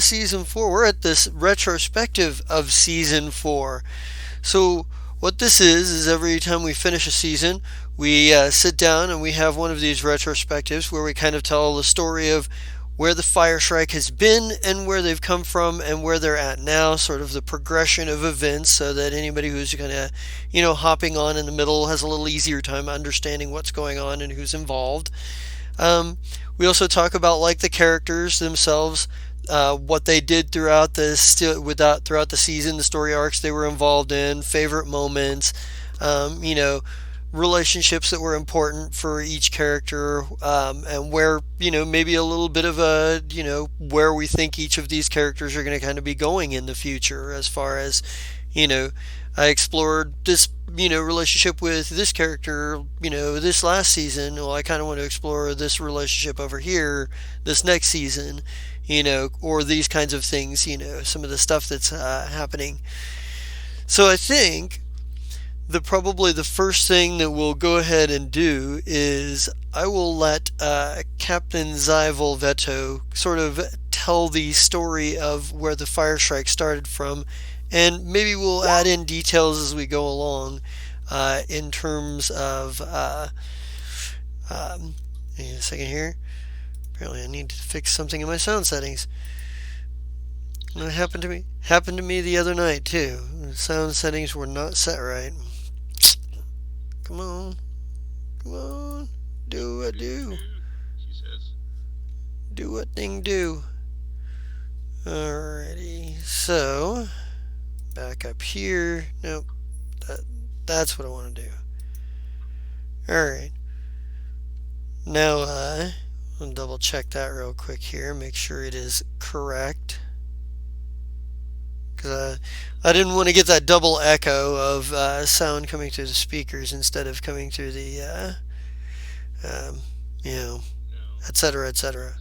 season 4. We're at this retrospective of season 4. So, what this is every time we finish a season, we sit down and we have one of these retrospectives where we kind of tell the story of where the Fire Shrike has been and where they've come from and where they're at now, sort of the progression of events, so that anybody who's kind of, hopping on in the middle has a little easier time understanding what's going on and who's involved. Um, we also talk about like the characters themselves, what they did throughout throughout the season, the story arcs they were involved in, favorite moments, you know, relationships that were important for each character, and where maybe a little bit of a where we think each of these characters are going to kind of be going in the future as far as you know I explored this relationship with this character this last season. Well, I kind of want to explore this relationship over here this next season, or these kinds of things, some of the stuff that's happening. So I think probably the first thing that we'll go ahead and do is I will let Captain Zai Volvetto sort of tell the story of where the Fire Strike started from, and maybe we'll add in details as we go along, in terms of. Hang on a second here. Apparently, I need to fix something in my sound settings. And it happened to me the other night too. The sound settings were not set right. Come on. Come on. Do what do. She says. Do what thing do. Alrighty. So, back up here. Nope. That's what I want to do. Alright. Now, I'll double check that real quick here. Make sure it is correct. Because I didn't want to get that double echo of sound coming through the speakers instead of coming through the, um, you know, No. etc., etc.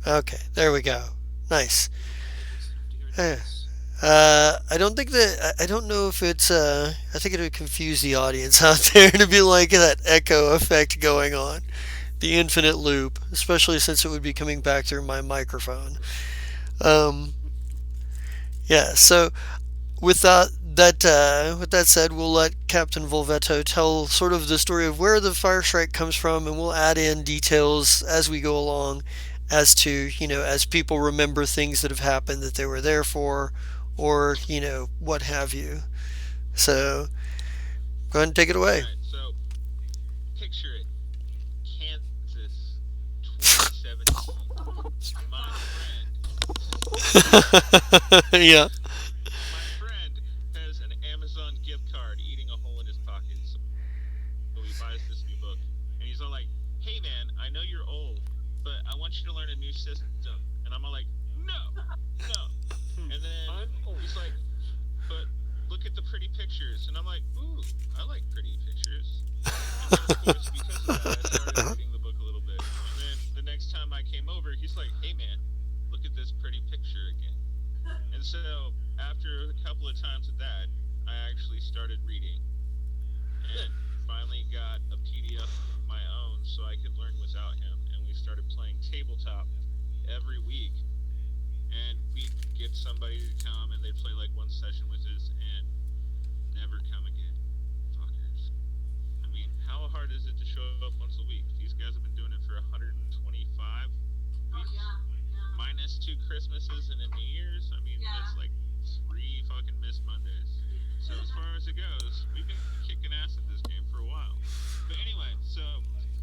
Okay, there we go. Nice. Dear Eh, this. I don't think that I don't know if it's. I think it would confuse the audience out there to be like that echo effect going on, the infinite loop, especially since it would be coming back through my microphone. Um, yeah. So with that said, we'll let Captain Volvetto tell sort of the story of where the Fire Strike comes from, and we'll add in details as we go along, as to as people remember things that have happened that they were there for, or what have you. So go ahead and take it away. Alright, so picture it. Kansas 2017. My friend Yeah. my friend has an Amazon gift card eating a hole in his pocket. So he buys this new book. And he's all like, hey man, I know you're old, but I want you to learn a new system. And I'm all like, no, no. And then he's like, but look at the pretty pictures. And I'm like, ooh, I like pretty pictures. And then, of course, because of that, I started reading the book a little bit. And then the next time I came over, he's like, hey man, look at this pretty picture again. And so after a couple of times of that, I actually started reading and finally got a PDF of my own so I could learn without him. And we started playing tabletop every week. And we'd get somebody to come and they'd play like one session with us and never come again. Fuckers. I mean, how hard is it to show up once a week? These guys have been doing it for 125 weeks, minus two Christmases and a New Year's. I mean, that's like three fucking missed Mondays. So as far as it goes, we've been kicking ass at this game for a while. But anyway, so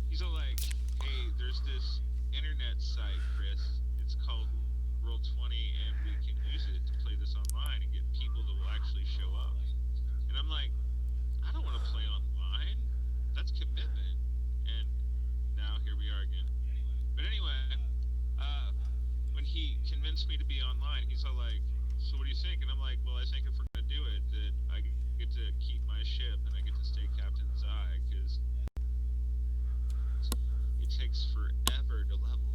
he's all like, "Hey, there's this internet site, Chris. It's called Roll20, and we can use it to play this online and get people that will actually show up." And I'm like, I don't want to play online. That's commitment. And now here we are again. But anyway, uh, when he convinced me to be online, he's all like, "So what do you think?" And I'm like, "Well, I think if we're gonna do it, that I get to keep my ship and I get to stay Captain's Eye because it takes forever to level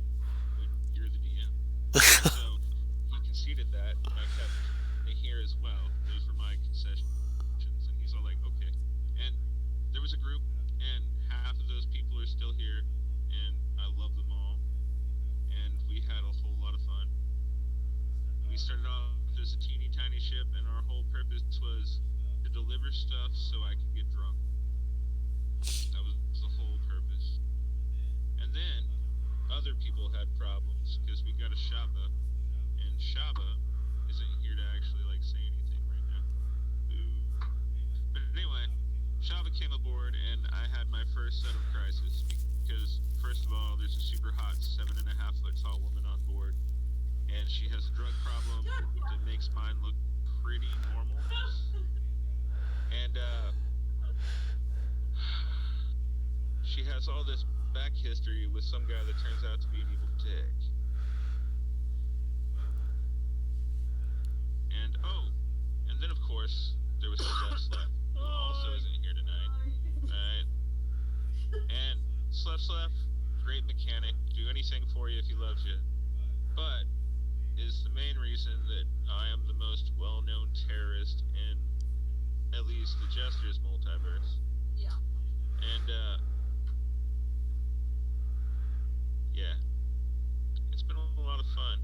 when you're the DM." And so he conceded that, and I kept me here as well. Those were my concessions, and he's all like, "Okay." And there was a group, and half of those people are still here, and other people had problems because we got a Shaba, and Shaba isn't here to actually like say anything right now. Boo. But anyway, Shaba came aboard, and I had my first set of crisis because first of all, there's a super hot 7.5 foot tall woman on board, and she has a drug problem that makes mine look pretty normal. And she has all this back history with some guy that turns out to be an evil dick. And oh, and then of course there was Steph Slep, who also isn't here tonight. Alright. And Slep, great mechanic, do anything for you if he loves you. But is the main reason that I am the most well known terrorist in at least the Jester's multiverse. Yeah. And yeah, it's been a lot of fun.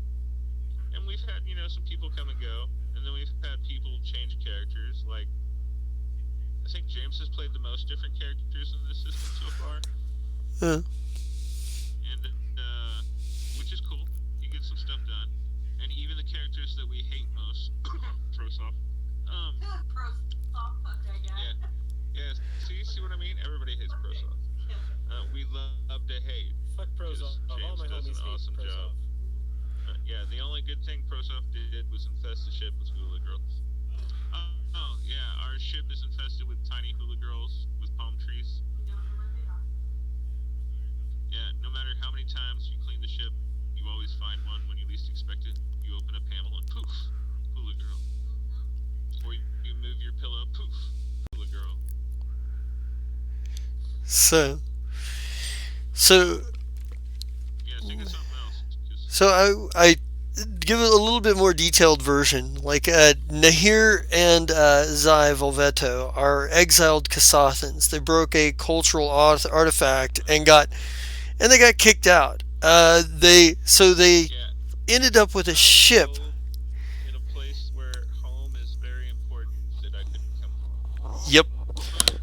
And we've had, some people come and go, and then we've had people change characters. Like, I think James has played the most different characters in this system so far, Uh, and which is cool. You get some stuff done, and even the characters that we hate most, Prosoff. Pros. Oh, fuck that Yeah, guy. yeah. See what I mean? Everybody hates Prosoff. We love to hate Fuck pros because off. All James my does an homies hate awesome pros job. off. Yeah, the only good thing Prosoff did was infest the ship with hula girls. Oh, yeah, our ship is infested with tiny hula girls with palm trees. We don't know where they are. Yeah, no matter how many times you clean the ship, you always find one when you least expect it. You open a panel and poof, hula girl. Or you move your pillow, poof, hula girl. so, so, Yeah, think of something else. 'Cause, so I give it a little bit more detailed version. Like Nahir and Zai Volveto are exiled Kasathans. They broke a cultural artifact and they got kicked out. They yeah, ended up with a found a ship. cove in a place where home is very important that I couldn't come home. Yep. But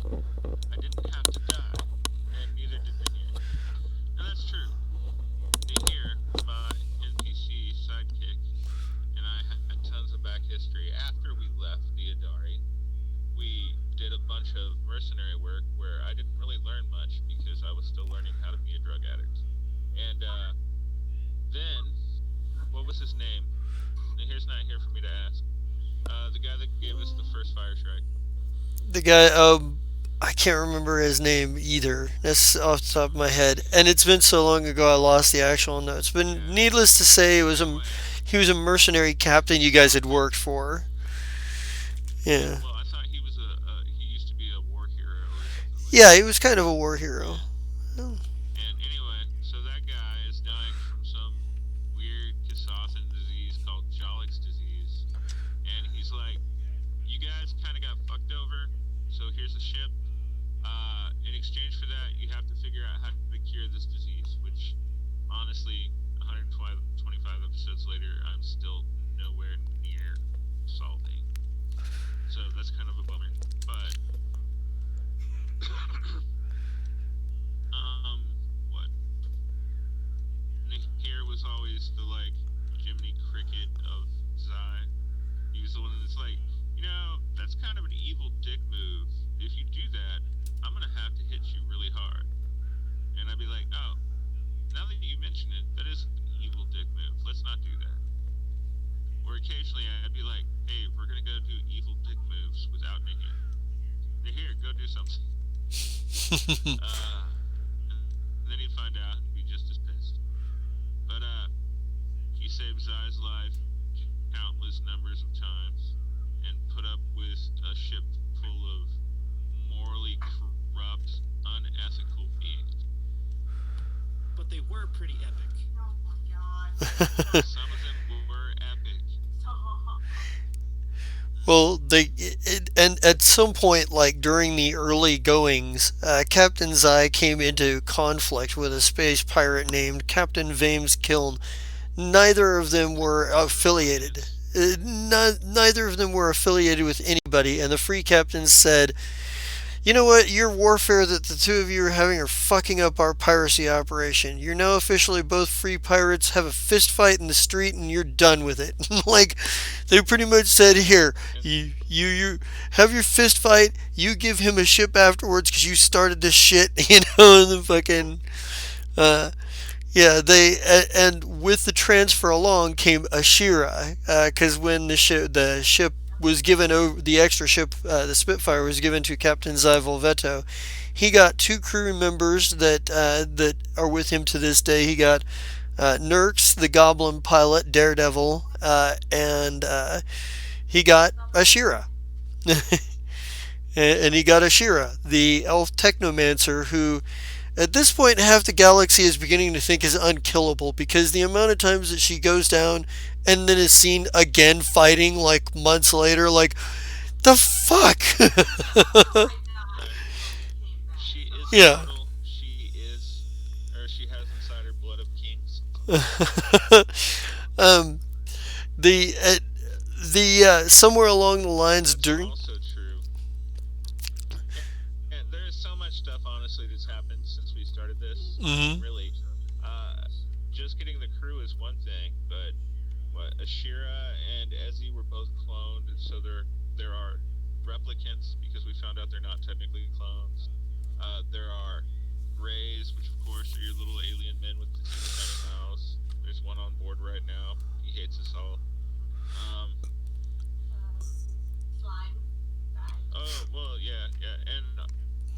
I didn't have to die, and neither did Nahir. And that's true. Nahir, my NPC sidekick, and I had tons of back history. After we left the Adari, we did a bunch of mercenary work where I didn't really learn much because I was still learning how to be a drug addict. And then, what was his name? Nahir's not here for me to ask. The guy that gave us the first fire strike. The guy, I can't remember his name either. That's off the top of my head, and it's been so long ago I lost the actual notes. But Yeah. needless to say, Anyway, he was a mercenary captain you guys had worked for. Yeah, well, I thought he used to be a war hero or something like yeah, that. he was kind of a war hero. Yeah. And anyway, so that guy is dying from some weird Kasathan disease called Jollick's disease. And he's like, you guys kind of got fucked over, so here's a ship. In exchange for that, you have to figure out how to cure this disease, which, honestly, 125 episodes later, I'm still nowhere near solving. So that's kind of a bummer. But, what? Nick here was always the, like, Jiminy Cricket of Zai. He was the one that's like, that's kind of an evil dick move. If you do that, I'm gonna have to hit you really hard. And I'd be like, oh, now that you mention it, that is an evil dick move. Let's not do that. Or occasionally I'd be like, hey, we're gonna go do evil dick moves without Nahir. Nahir, go do something. And then he'd find out and be just as pissed. But he saved Zai's life countless numbers of times and put up with a ship full of morally corrupt, unethical beings. But they were pretty epic. Oh my god. Some of them were epic. Stop. Well, and at some point, like during the early goings, Captain Zai came into conflict with a space pirate named Captain Vames Kiln. Neither of them were affiliated. Yes. Neither of them were affiliated with anybody, and the free captains said, You know what? Your warfare that the two of you are having are fucking up our piracy operation. You're now officially both free pirates. Have a fist fight in the street, and you're done with it. Like they pretty much said, here, you have your fist fight. You give him a ship afterwards because you started this shit. And the fucking uh, yeah, and with the transfer along came Ashira, because when the ship was given over, the extra ship, the Spitfire was given to Captain Zai Volvetto. He got two crew members that are with him to this day. He got Nurx, the Goblin pilot, Daredevil, and he got Ashira. And he got Ashira, the elf technomancer, who at this point half the galaxy is beginning to think is unkillable because the amount of times that she goes down and then is seen again fighting like months later, like the fuck. I died Right. and then came She back. is Yeah. immortal. She is, or she has inside her blood of kings. um, the somewhere along the lines That's during. also true. And there is so much stuff, honestly, that's happened since we started this. I mean, Mhm. really, uh, just getting the crew is one thing, but what Ashira and Ezzy were both cloned, so there are replicants because we found out they're not technically clones. There are Greys, which of course are your little alien men with the teeny tiny mouse. There's one on board right now. He hates us all. Um, Uh, slime guy. oh well, yeah, yeah, and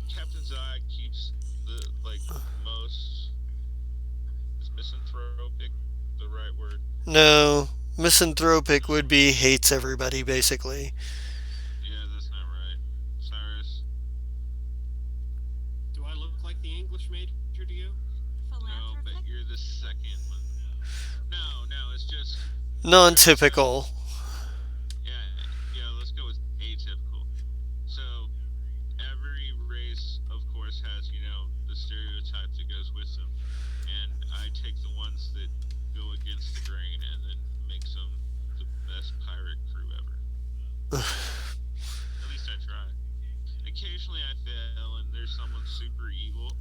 Captain Zod keeps the most is misanthropic the right word? No, misanthropic would be hates everybody basically. Yeah, that's not right. Cyrus, Do I look like the English major to you? no, but Philanthropic? you're the second one. No, no, it's just all right. So Non-typical. yeah, yeah, let's go with atypical. So every race, of course, has the stereotype that goes with them, and I take the ones that go against the grain and then makes them the best pirate crew ever. At least I try. Occasionally I fail, and there's someone super evil,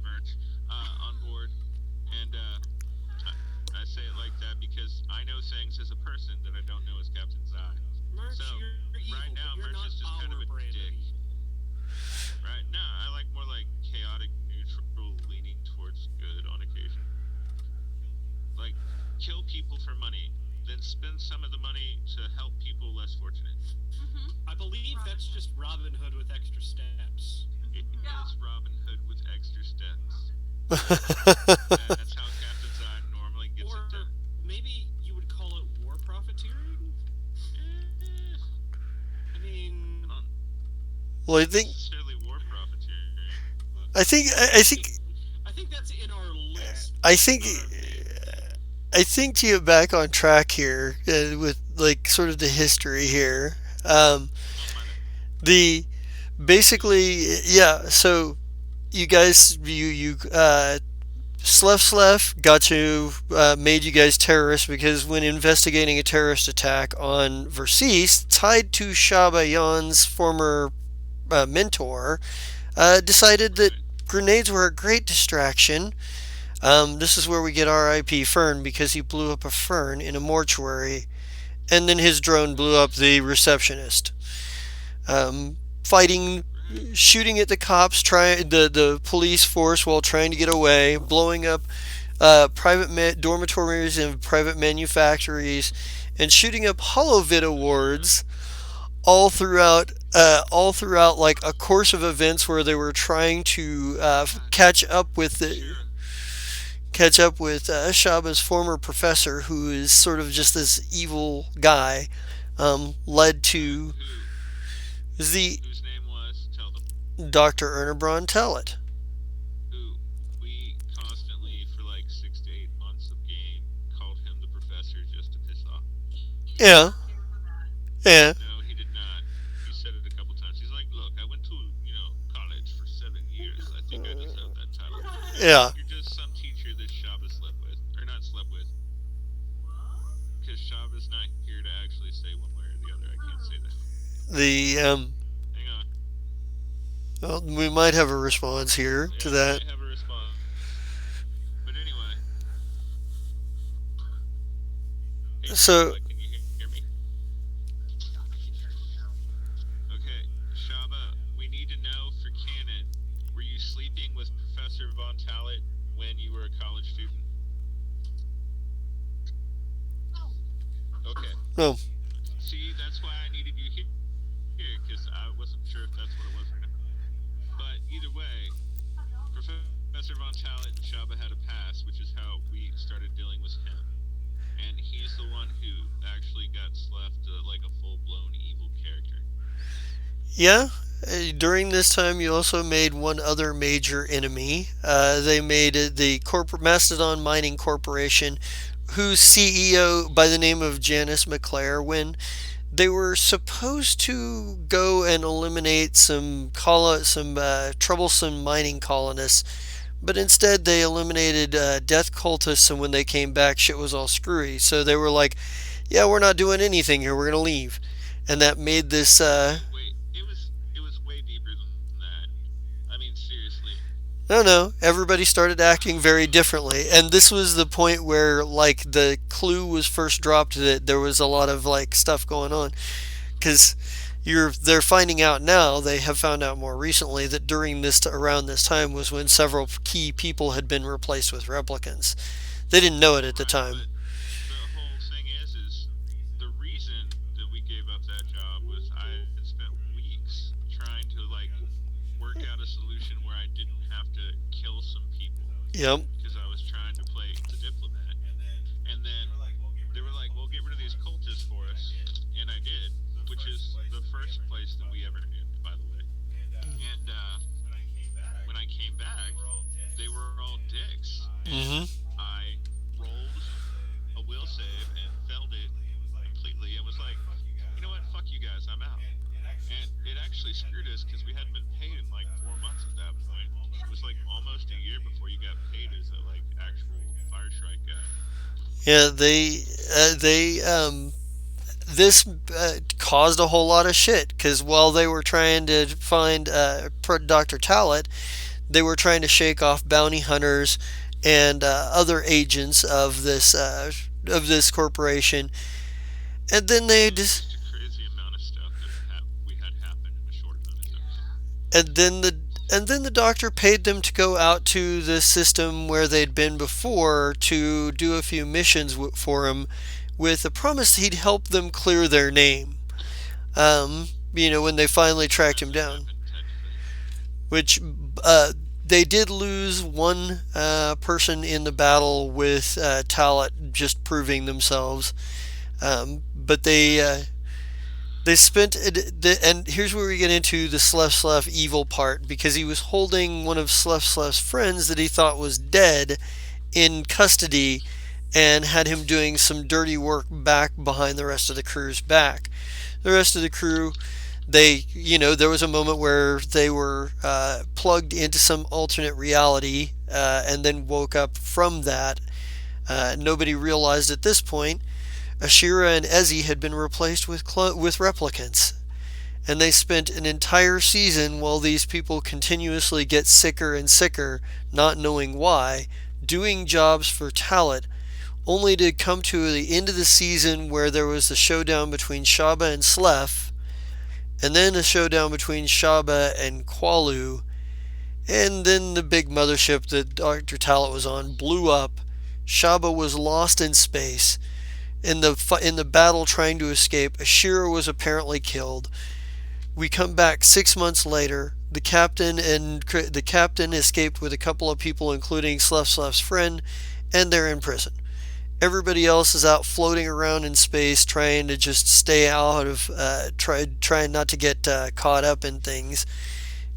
merch, on board, and I say it like that because I know things as a person that I don't know as Captain Zai. Merch, So you're evil, right but now, you're Merch not is just kind of our a brand of dick. evil. Right? No, I like more like chaotic, neutral, leaning towards good on occasion. Like kill people for money, then spend some of the money to help people less fortunate. Mm-hmm. I believe Robin that's Hood. just Robin Hood with extra steps. It Yeah. is Robin Hood with extra steps. uh, That's how Captain Zod normally gets it Or done. maybe you would call it war profiteering? Eh, I I mean, don't well, I not think necessarily war profiteering, but I think I think I think that's in our list, but I it's think not our main thing. I think to get back on track here with like sort of the history here. oh my bad. The basically yeah. So you guys you Slef got you made you guys terrorists because when investigating a terrorist attack on Versis, tied to Shaba Yan's former mentor, decided that Right. grenades were a great distraction. This is where we get R.I.P. Fern because he blew up a fern in a mortuary, and then his drone blew up the receptionist. Fighting, Right. shooting at the cops, trying the police force while trying to get away, blowing up dormitories and private manufactories, and shooting up holovid awards all throughout like a course of events where they were trying to God, Ashira. catch up with Shaba's former professor, who is sort of just this evil guy, led Right. to the Whose name was? Tell them. Dr. Ernebron Tellet. Who we constantly for like 6 to 8 months of game called him the professor just to piss off. He did Yeah, not care for that. yeah, No, he did not. He said it a couple times. He's like, "Look, I went to college for 7 years. I think I deserve that title." yeah. You're just some teacher that Shaba slept with, or not slept with, What? because Shaba's not here to actually say one way or the other. I can't say that. The Hang on. Well, we might have a response here to Yeah, we that. might have a response. But anyway, hey So, Shaba, can you hear me? Okay, Shaba, we need to know for canon, were you sleeping with Professor Von Tallet when you were a college student? Okay. oh, See, that's why I needed you here, because I wasn't sure if that's what it was or not. But either way, Professor Von Tallet and Shaba had a past, which is how we started dealing with him. And he's the one who actually got left like a full blown evil character. yeah. During this time, you also made one other major enemy. They made the Mastodon Mining Corporation, whose CEO by the name of Janice McClare, when they were supposed to go and eliminate some troublesome mining colonists, but instead they eliminated death cultists, and when they came back, shit was all screwy. So they were like, "Yeah, we're not doing anything here. We're gonna leave," and that made this. Wait, it was way deeper than that. I mean, seriously. No, no, everybody started acting very differently, and this was the point where like the clue was first dropped that there was a lot of like stuff going on, because they're finding out now. They have found out more recently that during this around this time was when several key people had been replaced with replicants. They didn't know it at the Right, time. but the whole thing is the reason that we gave up that job was I had spent weeks trying to like work out a solution where I didn't have to kill some people Yep. because I was trying to play the diplomat. And then they were like, "Well, get rid of these cultists for us," and I did, which is the first place that we ever nuked, by the way. And when I came back, they were all dicks, and Mm-hmm. I rolled a will save and failed it completely, and was like, "You know what? Fuck you guys, I'm out." And it actually screwed us because we hadn't been paid in like 4 months at that point. It was like almost a year before you got paid as a like actual Fire Shrike guy. Yeah, they this caused a whole lot of shit because while they were trying to find Dr. Tallet, they were trying to shake off bounty hunters and other agents of this corporation, and then It they was just just a crazy amount of stuff that we had happen in a short amount of time. and then the and then the doctor paid them to go out to the system where they'd been before to do a few missions for him, with the promise he'd help them clear their name. When they finally That tracked never him down, happened technically. which they did lose one person in the battle with Talat just proving themselves. But they spent and here's where we get into the Slef evil part, because he was holding one of Slef's friends that he thought was dead in custody, and had him doing some dirty work back behind the rest of the crew's back. The rest of the crew, there was a moment where they were plugged into some alternate reality, and then woke up from that. Nobody realized at this point Ashira and Ezzy had been replaced with replicants, and they spent an entire season while these people continuously get sicker and sicker, not knowing why, doing jobs for Talit, only to come to the end of the season where there was the showdown between Shaba and Slef, and then a showdown between Shaba and Qualu, and then the big mothership that Dr. Talit was on blew up. Shaba was lost in space. In the battle trying to escape, Ashira was apparently killed. We come back 6 months later. The captain escaped with a couple of people, including Slef's friend, and they're in prison. Everybody else is out floating around in space, trying to just stay out of, trying not to get caught up in things.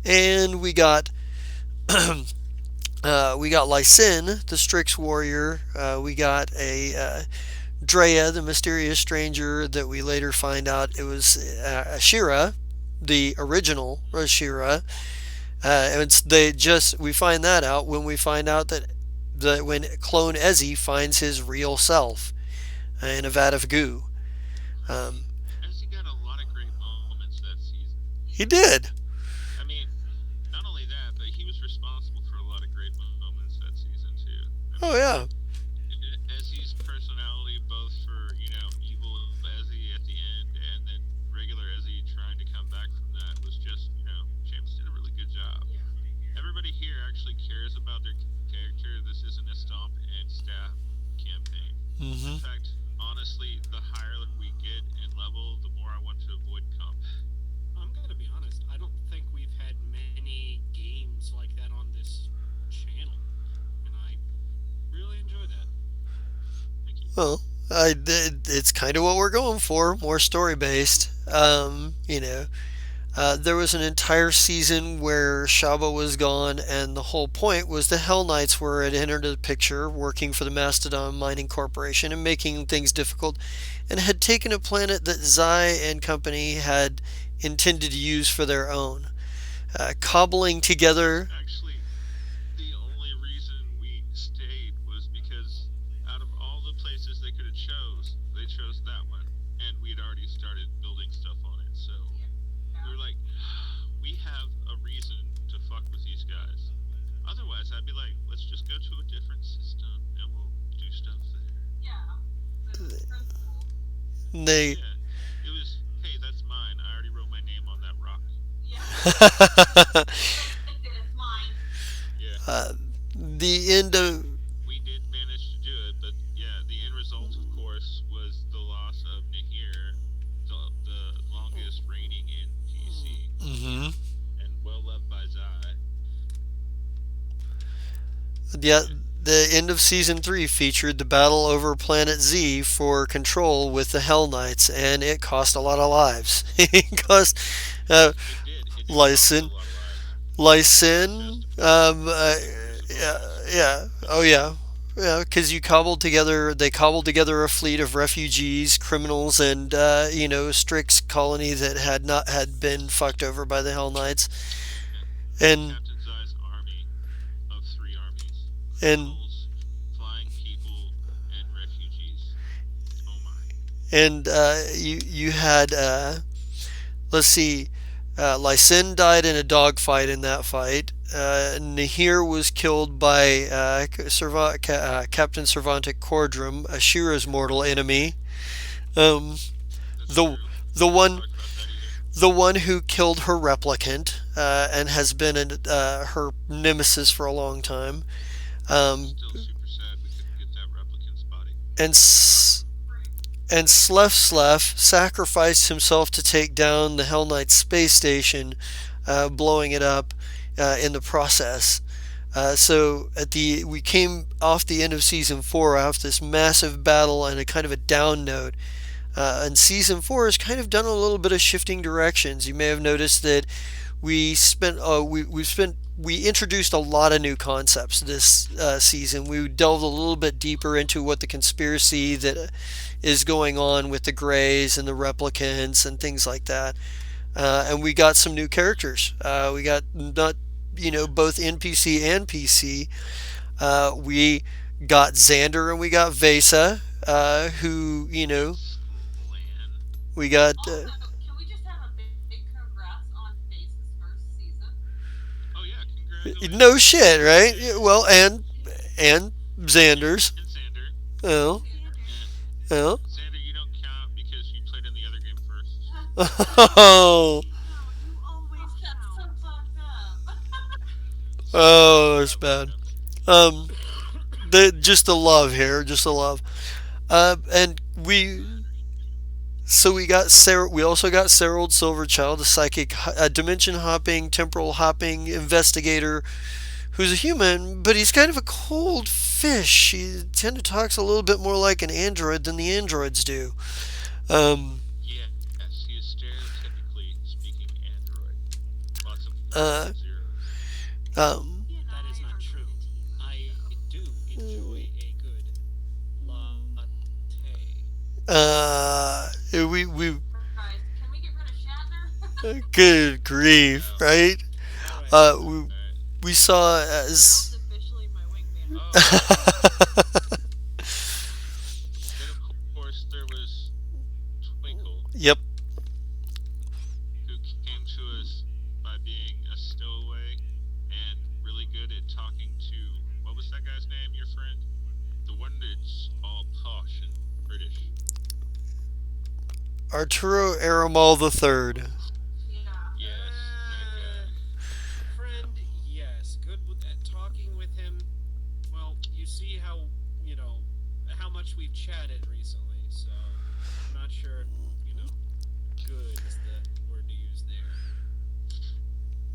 And we got Lysin, the Strix warrior. We got a Drea, the mysterious stranger that we later find out it was Ashira, the original Ashira. And we find that out when we find out that when clone Ezzy finds his real self in a vat of goo. Um, As he got a lot of great moments that season. he did. I mean, I Oh mean, yeah. Ezzy's personality, both for evil Ezzy at the end and then regular Ezzy trying to come back from that, was just James did a really good job. Yeah. Everybody here actually cares about their character. This isn't a stomp and stab campaign. In Hmm. fact, honestly, the higher we get in level, the more I want to avoid comp. I'm gonna be honest. I don't think we've had many games like that on this channel, and I really enjoy that. Thank you. Well, it's kind of what we're going for, more story based. There was an entire season where Shaba was gone, and the whole point was the Hell Knights were had entered the picture, working for the Mastodon Mining Corporation and making things difficult, and had taken a planet that Zai and company had intended to use for their own. Cobbling together. Actually, the only reason we stayed was because out of all the places they could have chose, they chose that one, and we had already started building stuff on it. So we were Yeah. like, we have a reason to fuck with these guys. Otherwise, I'd be like, let's just go to a different system and we'll do stuff there. Yeah. The principal. They. Yeah, it was. Hey, that's mine. I already wrote my name on that rock. Yeah. Clicked it. It's mine. Yeah, The end of. we did manage to do it, but yeah, the end result, of course, was the loss of Nahir, the longest reigning in PC, Mhm. and well loved by Zai. Yeah, the end of season 3 featured the battle over Planet Z for control with the Hell Knights, and it cost a lot of lives. It cost uh, It did. It did cost a Lysin, lot of lives. Not just Lysin, there's a yeah, bonus. yeah, oh yeah, yeah, because they cobbled together a fleet of refugees, criminals, and Strix colony that had been fucked over by the Hell Knights, Yeah, and Captain Zai's army of three armies: and criminals, flying people, and refugees. Oh my. you had let's see, Lysin died in a dogfight in that fight. Nahir was killed by Captain Cervantic Cordrum, Ashira's mortal enemy. Um, That's the true. We the haven't one talked about that either. the one who killed her replicant and has been her nemesis for a long time. Um, Still super sad we couldn't get that replicant's body. and Frick. and Slef sacrificed himself to take down the Hell Knight space station, blowing it up in the process. So we came off the end of season 4 after this massive battle and a kind of a down note. And season 4 has kind of done a little bit of shifting directions. You may have noticed that we introduced a lot of new concepts this season. We delved a little bit deeper into what the conspiracy that is going on with the Greys and the replicants and things like that. And we got some new characters. We got not both NPC and PC. We got Xander and we got Vesa, who Slan. we got. Also, can we just have a big congrats on Face's first season? Oh yeah, No congratulations. shit, right? Hey, Yeah, well, and Xander's. and Xander. And Oh, Xander. Eh, oh, Xander, you don't count because you played in the other game first. oh, No, you always That's so fucked up. Sorry, I oh, thought it's that was bad. enough. Just the love here, just the love. And we got Sarah. We also got Sarah Silverchild, a psychic, dimension hopping, temporal hopping investigator who's a human, but he's kind of a cold fish. He tend to talks a little bit more like an android than the androids do. Um, Yes, he is stereotypically speaking Android. Lots of ones and uh, zeros. um, He and That is I not are true. really team. I do enjoy a good latte. we Jesus Christ. Can we get rid of Shatner? good grief, No. right? All right. Uh, All we, right. we saw Daryl's as officially my wingman. Oh, then of course there was Twinkle, yep. who came to us by being a stowaway and really good at talking to what was that guy's name? name, your friend? The one that's all posh and British. Arturo Aramal the Third. Yeah. Yes, that guy. Friend, yes, good at talking with him. Well, you see how how much we've chatted recently, so I'm not sure. Good is the word to use there.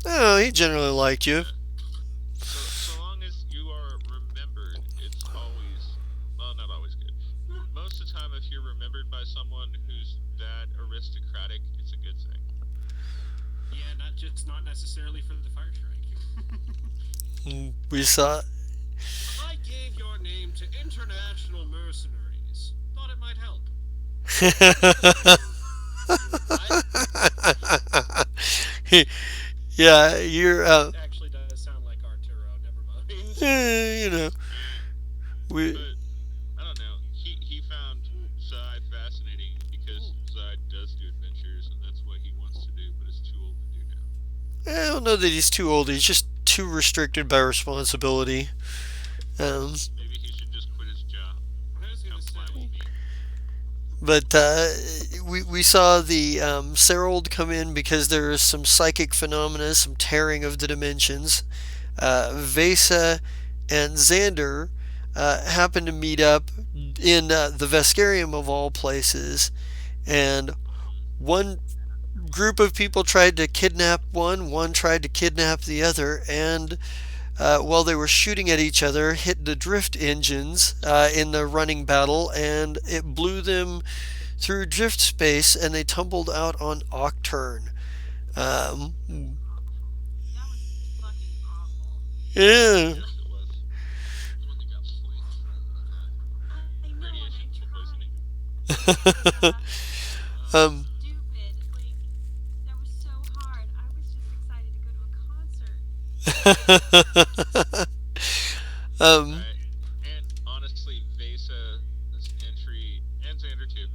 Oh, he generally liked you. Yeah. So long as you are remembered, it's always, well, not always good. Most of the time, if you're remembered by someone who's that aristocratic, it's a good thing. Yeah, not necessarily for the fire strike. We saw. I gave your name to international mercenaries. Thought it might help. You what? Yeah, you're. Actually does sound like Arturo. Never mind. You know, Eh, we. but I don't know. He found Zai fascinating because Ooh. Zai does do adventures, and that's what he wants to do, but is too old to do now. I don't know that he's too old. He's just too restricted by responsibility. Um, Maybe he should just quit his job I was and gonna come fly with say. me. but we saw the Serold come in because there is some psychic phenomena, some tearing of the dimensions. Vesa and Xander happen to meet up in the Veskarium of all places, and Hmm. one group of people tried to kidnap one tried to kidnap the other, and while they were shooting at each other, hit the drift engines in the running battle, and it blew them through drift space, and they tumbled out on Octurne. Um, That was fucking awful. yeah. Yes, it was. The one that got poisoned with I know, and I radiation tried. poisoning. Yeah. It was um, stupid. Like, that was so hard. I was just excited to go to a concert. um, Right. And honestly, Vesa's entry, and Xander too,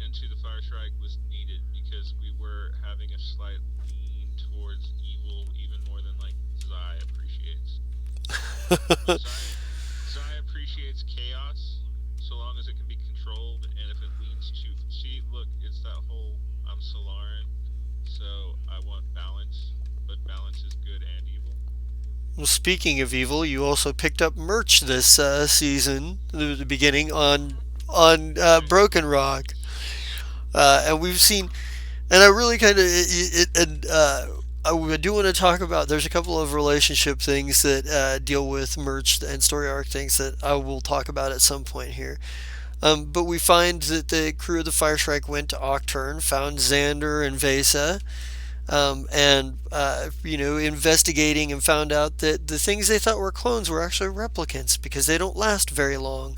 into the Fire Strike was needed because we were having a slight lean towards evil even more than like Zai appreciates. Zai appreciates chaos so long as it can be controlled, and if it leans too, see, look, it's that whole I'm Solaran, so I want balance, but balance is good and evil. well, speaking of evil, you also picked up merch this season, the beginning on Yeah. Right. Broken Rock, and we've seen, and I really kind of and I do want to talk about. There's a couple of relationship things that deal with merch and story arc things that I will talk about at some point here. But we find that the crew of the Fire Strike went to Octurne, found Xander and Vesa, and investigating and found out that the things they thought were clones were actually replicants because they don't last very long,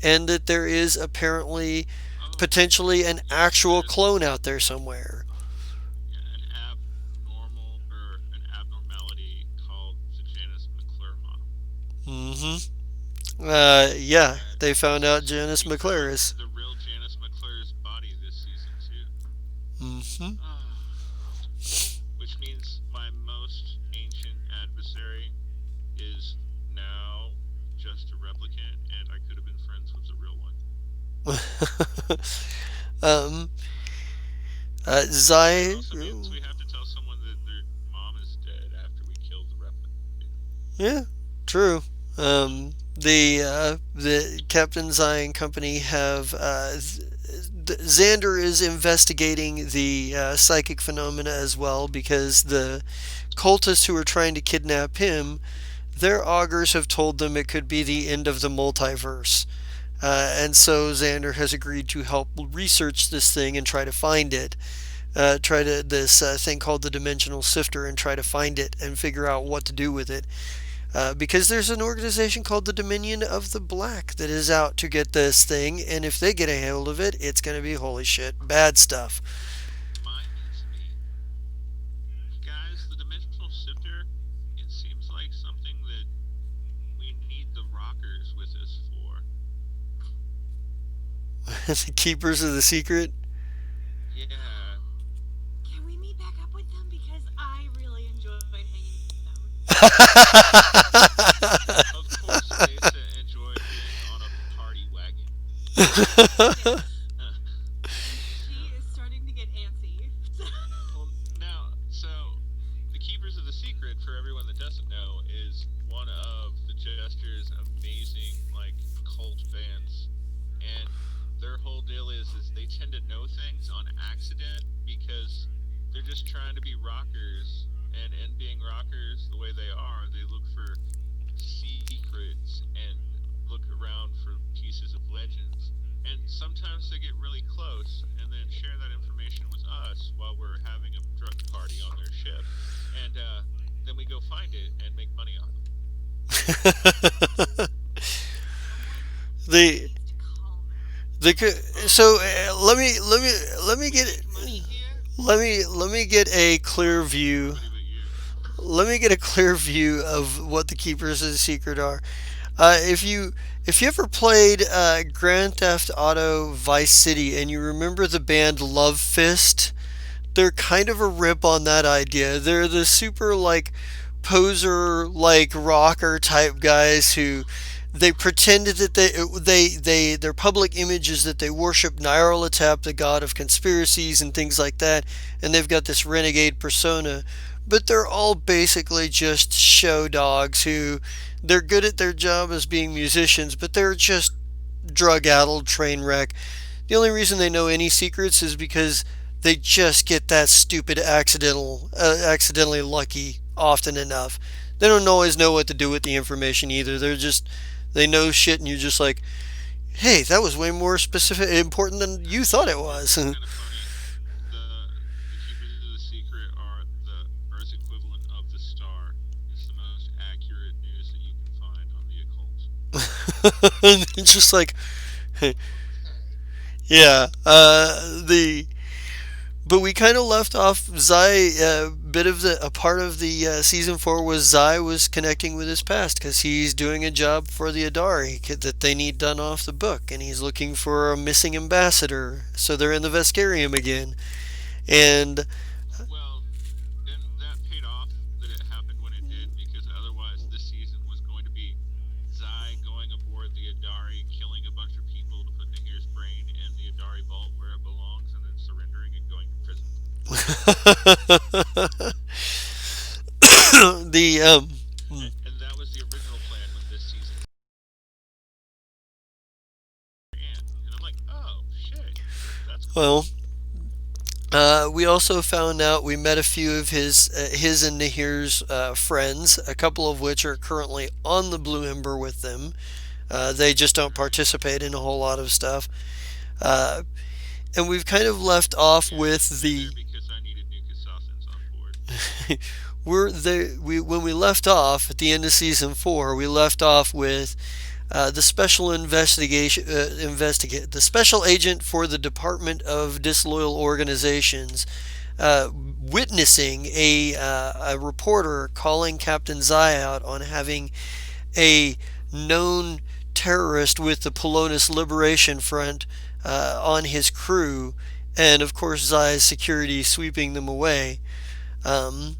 and that there is apparently Oh, potentially an yeah, actual there is. clone out there somewhere. Yeah, an abnormal or an abnormality called the Janus McClure model. Mm-hmm. Yeah, Yeah, they found out Janice we McClure found is. the real Janus McClure's body this season too. Mm-hmm. Ah, which means my most ancient adversary is now just a replicant, and I could have been friends with the real one. um, That Zai. also means we have to tell someone that their mom is dead after we kill the replicant. Yeah, true. The Captain Zai and company have Xander is investigating the psychic phenomena as well because the cultists who are trying to kidnap him, their augurs have told them it could be the end of the multiverse. And so Xander has agreed to help research this thing and try to find it. Try to this thing called the dimensional sifter and try to find it and figure out what to do with it. Because there's an organization called the Dominion of the Black that is out to get this thing, and if they get a hold of it, it's going to be holy shit, bad stuff. Which reminds me, guys, the dimensional sifter. It seems like something that we need the rockers with us for. The Keepers of the Secret. Yeah, Can we meet back up with them? Because I really enjoyed hanging with them. of course states that enjoy being on a party wagon. Yes, she is starting to get antsy. Well, now, so the Keepers of the Secret, for everyone that doesn't know, is one of the Jester's amazing like cult bands, and their whole deal is they tend to know things on accident because they're just trying to be rockers, and being rockers the way they are, they look for secrets and look around for pieces of legends. And sometimes they get really close and then share that information with us while we're having a drug party on their ship. And then we go find it and make money off them. Someone the needs to call them. the Oh, so let me get Make money here? let me get a clear view. nobody but you. Let me get a clear view of what the Keepers of the Secret are. If you ever played Grand Theft Auto Vice City and you remember the band Love Fist, they're kind of a rip on that idea. They're the super like poser like rocker type guys who they pretended that they their public image is that they worship Nyarlathotep, the god of conspiracies and things like that, and they've got this renegade persona. But they're all basically just show dogs who they're good at their job as being musicians, but they're just drug addled train wreck. The only reason they know any secrets is because they just get that stupid accidentally lucky often enough. They don't always know what to do with the information either. They know shit, and you're just like, hey, that was way more specific, important than you thought it Well, was. it's kind of funny. The Keepers of the Secret are the Earth's equivalent of the Star. It's the most accurate news that you can find on the occult. It's just like, yeah, the but we kind of left off Zai. Bit of the a part of the season 4 was Zai was connecting with his past because he's doing a job for the Adari that they need done off the book, and he's looking for a missing ambassador. So they're in the Veskarium again, and Well, and that paid off that it happened when it did because otherwise this season was going to be Zai going aboard the Adari, killing a bunch of people to put Nahir's brain in the Adari vault where it belongs, and then surrendering and going to prison. the And that was the original plan when this season ran. And I'm like, oh shit, that's cool. well, we also found out we met a few of his and Nahir's friends, a couple of which are currently on the Blue Ember with them. They just don't Right. participate in a whole lot of stuff. Uh, and we've kind of left off Yeah, with they're the there because I needed new assassins on board. we're there. We when we left off at the end of season 4, we left off with the special the special agent for the Department of Disloyal Organizations, witnessing a reporter calling Captain Zai out on having a known terrorist with the Polonus Liberation Front on his crew, and of course Zai's security sweeping them away. Um,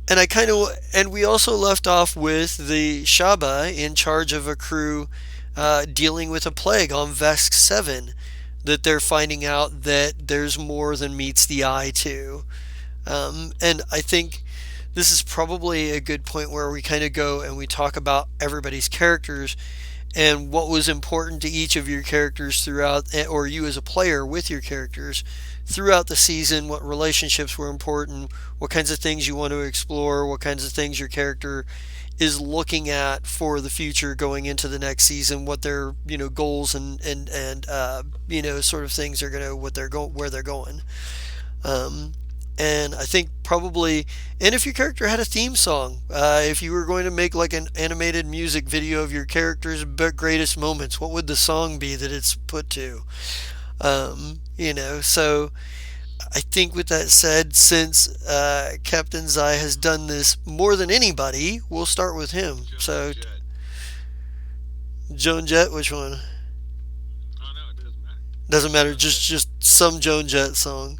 and I kind of and we also left off with the Shaba in charge of a crew dealing with a plague on Vesk 7 that they're finding out that there's more than meets the eye to. And I think this is probably a good point where we kind of go and we talk about everybody's characters and what was important to each of your characters throughout, or you as a player with your characters throughout the season, what relationships were important, what kinds of things you want to explore, what kinds of things your character is looking at for the future going into the next season, what their goals and sort of things are gonna what they're going where they're going. Um, and I think probably, and if your character had a theme song, if you were going to make like an animated music video of your character's greatest moments, what would the song be that it's put to? So I think with that said, since Captain Zai has done this more than anybody, we'll start with him. Joan So, Jett. Joan Jett, which one? Oh no, it doesn't matter. Doesn't matter, Joan Jett. just some Joan Jett song.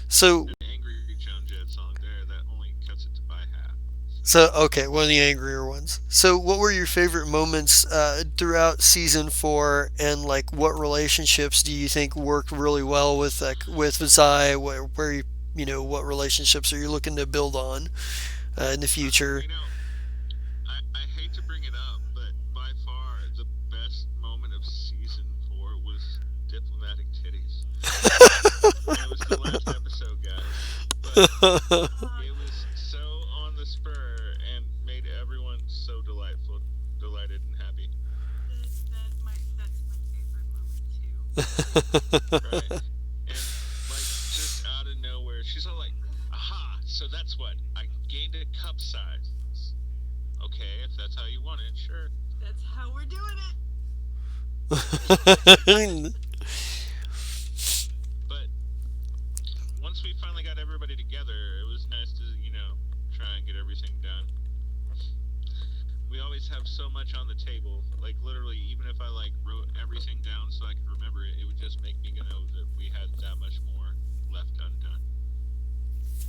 So An angry Joan Jett song there that only cuts it to by half. So okay, one of the angrier ones. So what were your favorite moments throughout season four, and like what relationships do you think worked really well with with Zai? Where you know what relationships are you looking to build on in the future? You know, I hate to bring it up, but by far the best moment of season four was diplomatic titties. And it was the last episode, guys. But Uh, it was so on the spur and made everyone so delighted and happy. that's my favorite moment too. Right? And like just out of nowhere, she's all like, "Aha! So that's what I gained a cup size. Okay, if that's how you want it, sure." That's how we're doing it. But once we finally got everybody together, it was nice to try and get everything done. We always have so much on the table. Like literally, even if I like wrote everything down so I could remember it, it would just make me know that we had that much more left undone.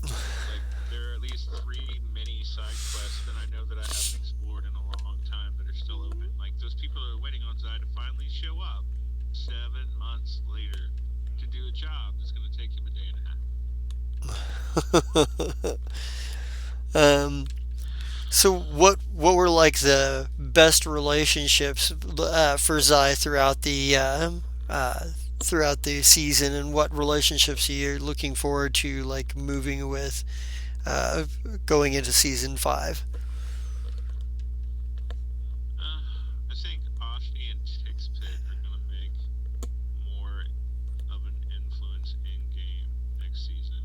Like there are at least three mini side quests that I know that I haven't explored in a long time that are still open. Like those people are waiting on Zai to finally show up 7 months later to do a job that's going to take him a day and a half. um, so what were like the best relationships for Zai throughout the season, and what relationships are you looking forward to like moving with uh, going into season five? I think Ashni and Tixpit are going to make more of an influence in game next season,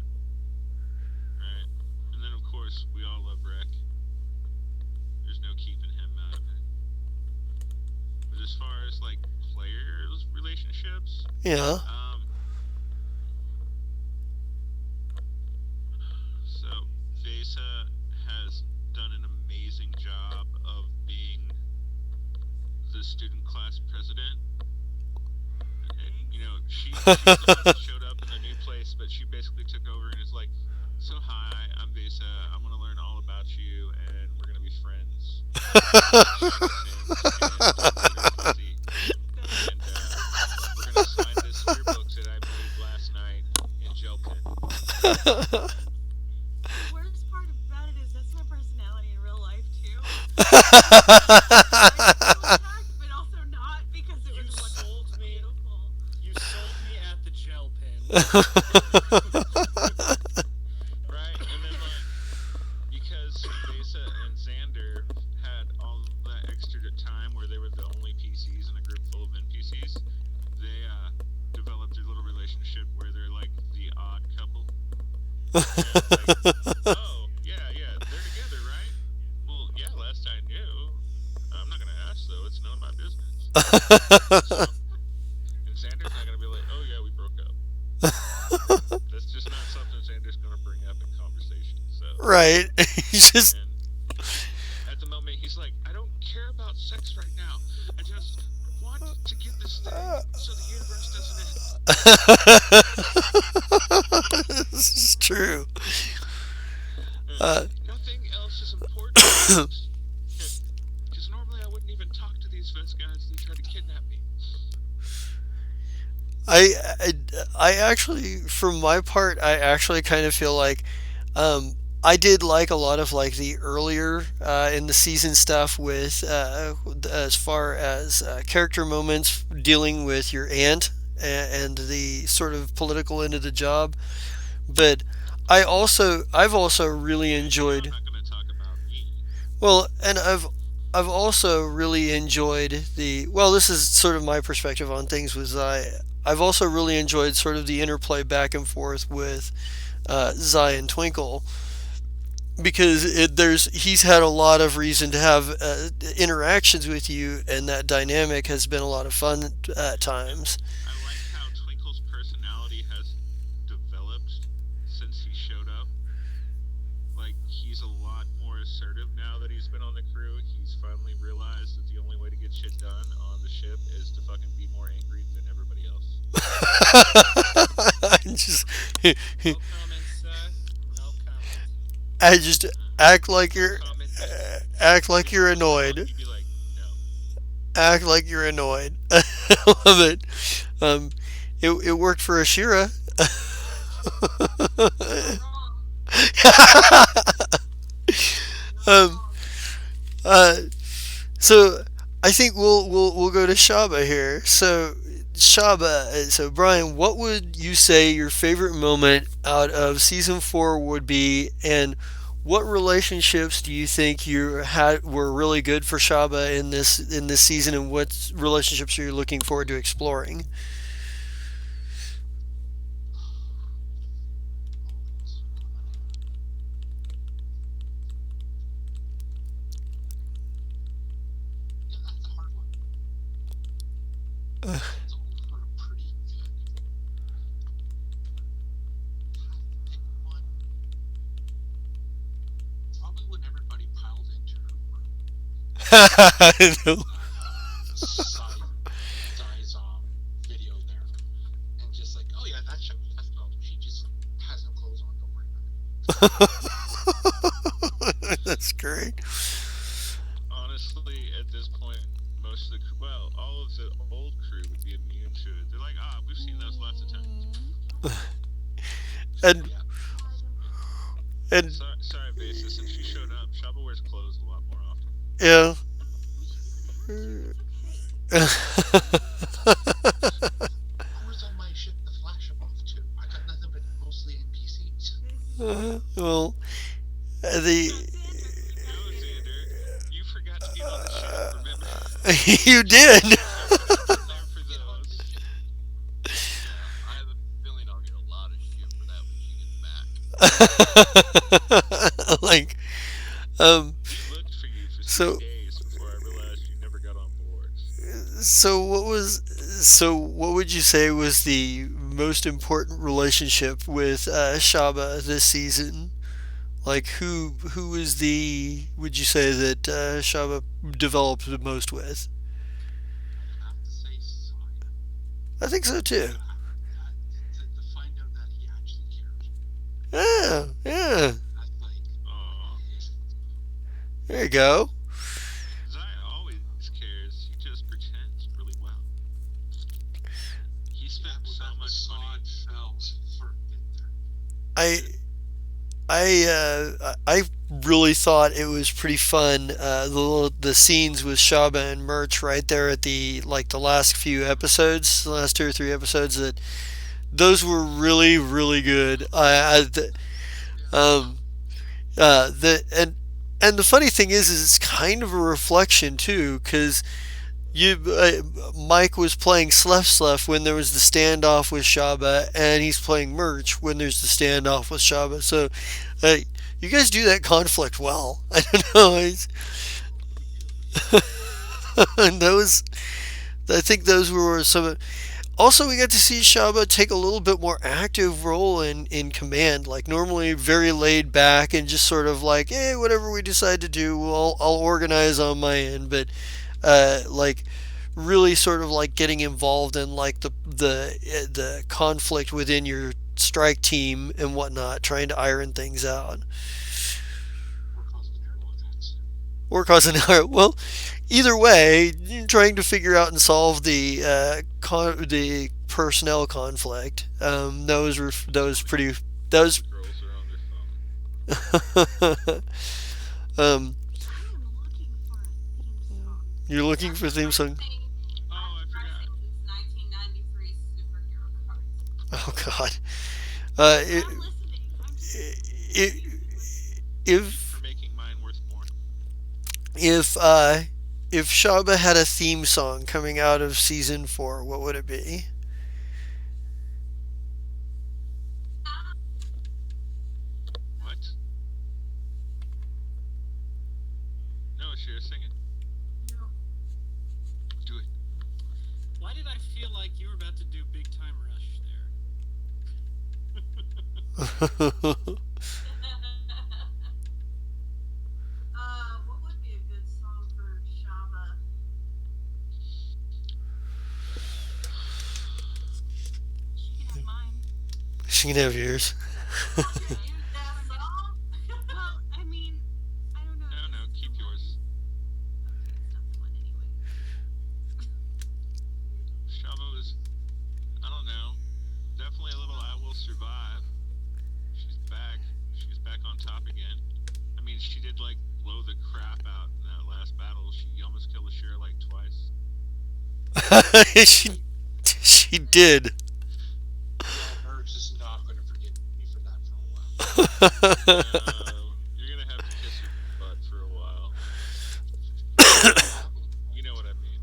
right? And then of course we all love Rick. There's no keeping him out of it. But as far as like players' relationships, Yeah. um, so Vesa has done an amazing job of being the student class president. She was the one that showed up in the new place, but she basically took over and is like, "So hi, I'm Vesa. I'm gonna learn all about you, and we're gonna be friends. And we're gonna share the things, and we're gonna party, and we're gonna sign this yearbook that I made last night in gel pen." The worst part about it is that's my personality in real life too. Trying to attack, but also not because it You was what's sold me. beautiful. You sold me at the gel pen. Let's go. Right? And then like because Vesa and Xander had all that extra time where they were the only PCs in a group full of NPCs, they developed a little relationship where they're like the odd couple. And it's like, oh, yeah, yeah, they're together, right? Well, yeah, last I knew. I'm not going to ask, though. It's none of my business. So, and Xander's not going to be like, oh, yeah, we broke up. That's just not something Xander's going to bring up in conversation. So, Right. He's just and at the moment, he's like, I don't care about sex right now. I just want to get this thing so the universe doesn't end. this is true. Uh, Uh, Nothing else is important, folks. Because normally I wouldn't even talk to these Vets guys. They try to kidnap me. I, I I actually, from my part, I actually kind of feel like um, I did like a lot of like the earlier in the season stuff with as far as character moments dealing with your aunt and the sort of political end of the job. But I've also really Yeah, you know I'm enjoyed. not going to talk about me. Well, and I've also really enjoyed the. Well, this is sort of my perspective on things. Was I've also really enjoyed sort of the interplay back and forth with Zai and Twinkle, because he's had a lot of reason to have interactions with you, and that dynamic has been a lot of fun at And times. I like how Twinkle's personality has developed since he showed up. Like, he's a lot more assertive now that he's been on the crew. He's finally realized that the only way to get shit done on the ship is to fucking be more angry than everybody else. I just No comment, sir. No comment. I just Uh, act like no you're comment Act If like you you're were his dog, annoyed. he'd be like, no. Act like you're annoyed. I love it. Um, it worked for Ashira. You're not wrong. You're not um, wrong. uh, so I think we'll go to Shaba here. So Shaba, so Brian, what would you say your favorite moment out of season 4 would be, and what relationships do you think you had were really good for Shaba in this season, and what relationships are you looking forward to exploring? Yeah, that's a hard one. It's all sort of pretty good. If I had to pick one, probably when everybody piled into her room with that size video there, and just like, oh yeah, that's Shepard's dog. She just has no clothes on. Don't worry about it. That's great. Honestly, at this point, most of the well, all of the old crew would be immune to it. They're like, ah, we've seen those lots of times. And Yeah, and Sorry, basis. Since she showed up, Shaba wears clothes a lot more often. yeah. who's on my ship to flash them off to? I got nothing but mostly NPCs. Well, the Alexander, you forgot to get on the ship. Remember? you did. I would have been there for Get on the those. ship. Yeah, I have a feeling I'll get a lot of shit for that when she gets back. Like um We looked for you for three so days before I realized you never got on board. so what was so what would you say was the most important relationship with Shaba this season? Like who was the would you say that Shaba developed the most with? I'd have to say Sai. I think so too. To find out that he actually cares. Yeah, yeah. That's like, Aww. There you go. Zaya always cares. He just pretends really well. He yeah, spent well, so that much money. facade fell for a bit there. I I really thought it was pretty fun. The scenes with Shaba and Merch right there at the like the last few episodes, the last 2 or 3 episodes. That those were really good. Yeah, Um, the and the funny thing is it's kind of a reflection too, because you Mike was playing Slef when there was the standoff with Shaba, and he's playing Merch when there's the standoff with Shaba. So, uh, you guys do that conflict well. I don't know. we do. And those, I think those were some. Also, we got to see Shaba take a little bit more active role in command. Like normally, very laid back and just sort of like, hey, whatever we decide to do, I'll organize on my end. But like really sort of like getting involved in like the conflict within your strike team and whatnot, trying to iron things out We're causing airlock accident. or causing well, either way, trying to figure out and solve the personnel conflict. Those pretty All those. the girls are on their phone. um, I am looking for a theme song. you're looking I'm for theme song. pressing. Oh, I'm I forgot. pressing these 1993 superhero cards. Oh God. Uh, it, I'm listening. I'm just it, Thank you if for making mine worth more. if uh, if Shaba had a theme song coming out of season 4, what would it be? What? No, it's your singing. no. Do it. Why did I feel like you were about to do Big Time Rush there? What would be a good song for Shaba? She can have mine. She can have yours. I'll just use that song. Well, I mean, I don't know. No, no, crap out in that last battle. She almost killed the share like twice. she she did. Yeah, Nerds is not going to forgive me for that for a while. No, you're gonna have to kiss her butt for a while. You know what I mean.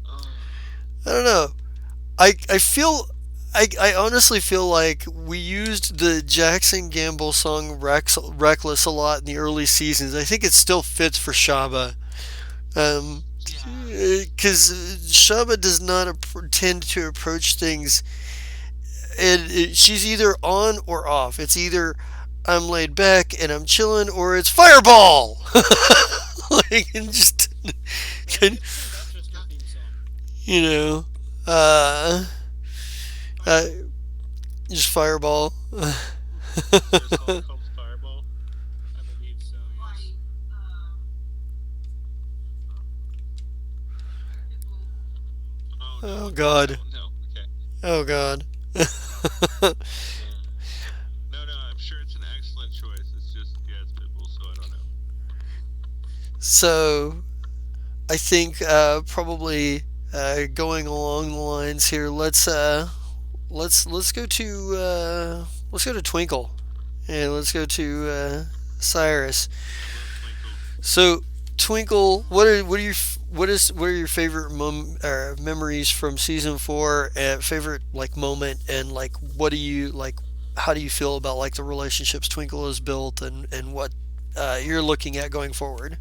Oh, I don't know. I feel I honestly feel like we used the Jackson Gamble song Reckless a lot in the early seasons. I think it still fits for Shaba. Um, Yeah, because Shaba does not tend to approach things, and she's either on or off. It's either I'm laid back and I'm chilling, or it's Fireball. Like, and just Yeah, can, it turns out just her yeah. theme song. you know, uh, uh, Fireball. just Fireball. is there a song called Fireball? I believe so. Yes. Like, Pitbull. Oh Oh no, God. no, no. Okay. Oh God. Uh, no, no. I'm sure it's an excellent choice. It's just yeah, it's Pitbull, so I don't know. So I think probably going along the lines here. Let's go to Twinkle, and let's go to Cyrus. I love Twinkle. So Twinkle, what are your favorite memories from season four? Favorite like moment, and like what do you like? How do you feel about like the relationships Twinkle has built, and what you're looking at going forward?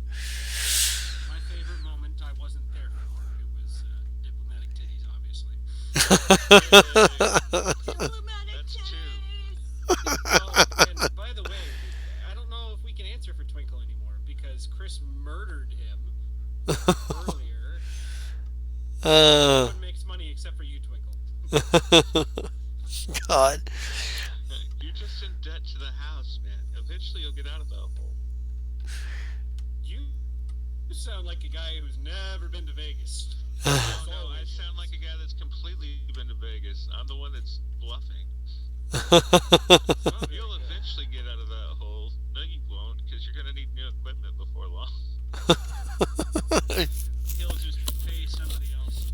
My favorite moment I wasn't there for. It was diplomatic titties, obviously. Yay! Diplomatic That's two. titties! Oh, and by the way, I don't know if we can answer for Twinkle anymore because Chris murdered him earlier. uh, Everyone makes money except for you, Twinkle. God. You're just in debt to the house, man. Eventually, you'll get out of that hole. You sound like a guy who's never been to Vegas. Oh That's no, all I it sound like is. a guy that's completely been to Vegas. I'm the one that's bluffing. Some of You'll it. eventually get out of that hole. No, you won't, because you're gonna need new equipment before long. He'll just pay somebody else.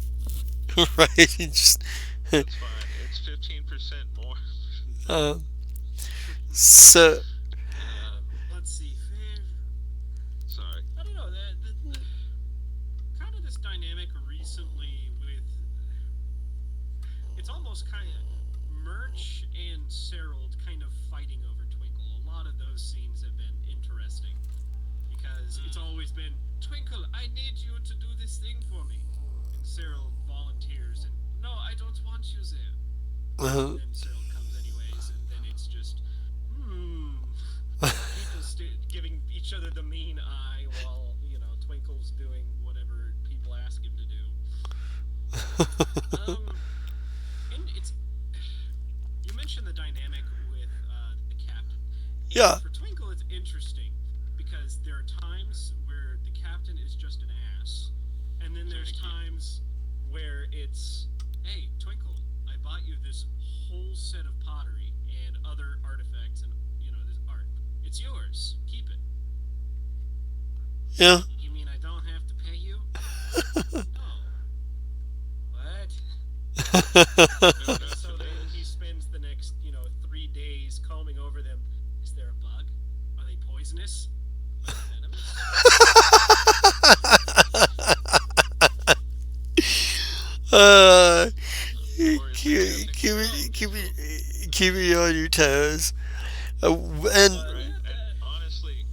Right. Just That's fine. It's 15% more. um, so Let's see. Sorry. I don't know. Kind of this dynamic recently with. It's almost kind of Merch and Serold kind of fighting over Twinkle. A lot of those scenes have been interesting because it's always been Twinkle, I need you to do this thing for me, and Serold volunteers, and no, I don't want you there. uh, And then Serold comes anyways, and then it's just people giving each other the mean eye while Twinkle's doing whatever people ask him to do. And it's you mentioned the dynamic with the captain. And yeah, for Twinkle, it's interesting because there are times where the captain is just an ass, and then there's Thank you. times where it's, hey, Twinkle, I bought you this whole set of pottery and other artifacts and this art. It's yours. Keep it. yeah. You mean I don't have to pay you? No. What? No, not So for then he this. spends the next, 3 days combing over them. Is there a bug? Are they poisonous? Are they venomous? uh, Or is the keep, captain keep, control? me- keep, me, keep me on your toes. And But Right. And honestly,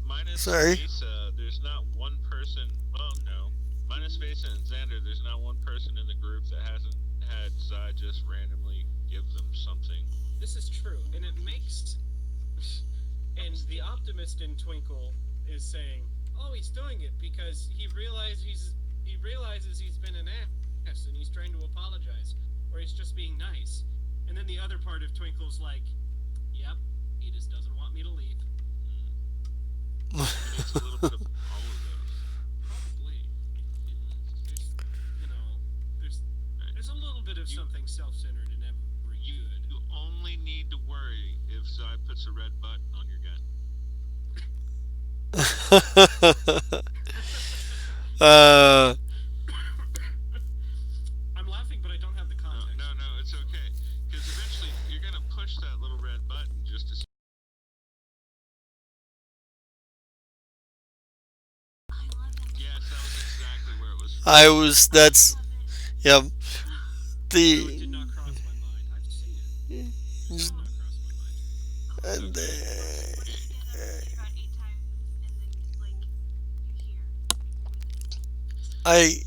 minus sorry. Mesa, there's not one person. Well, no. Minus Mesa and Xander, there's not one person in the group that hasn't had Zai just randomly give them something. this is true, and it makes. And the optimist in Twinkle is saying, "Oh, he's doing it because he realizes he's been an ass, and he's trying to apologize, or he's just being nice." And then the other part of Twinkle's like, "Yep, he just doesn't want me to leave." Maybe it's a little bit of all of those. Probably. There's, you know, there's Right. there's a little bit of You- something self-centered in every You good. only need to worry if Zai puts a red button uh, I'm laughing, but I don't have the No, no, context. no, it's okay. Because eventually you're gonna push that little red button just to. I love that Yes, that was exactly where it was from. I was. I That's love it. yeah. No, it The did not cross my mind. I've seen it. It just did Oh, not cross my mind. oh, It's it's okay. like once you It, get them about 8 times, and then like you're here, you're with it. I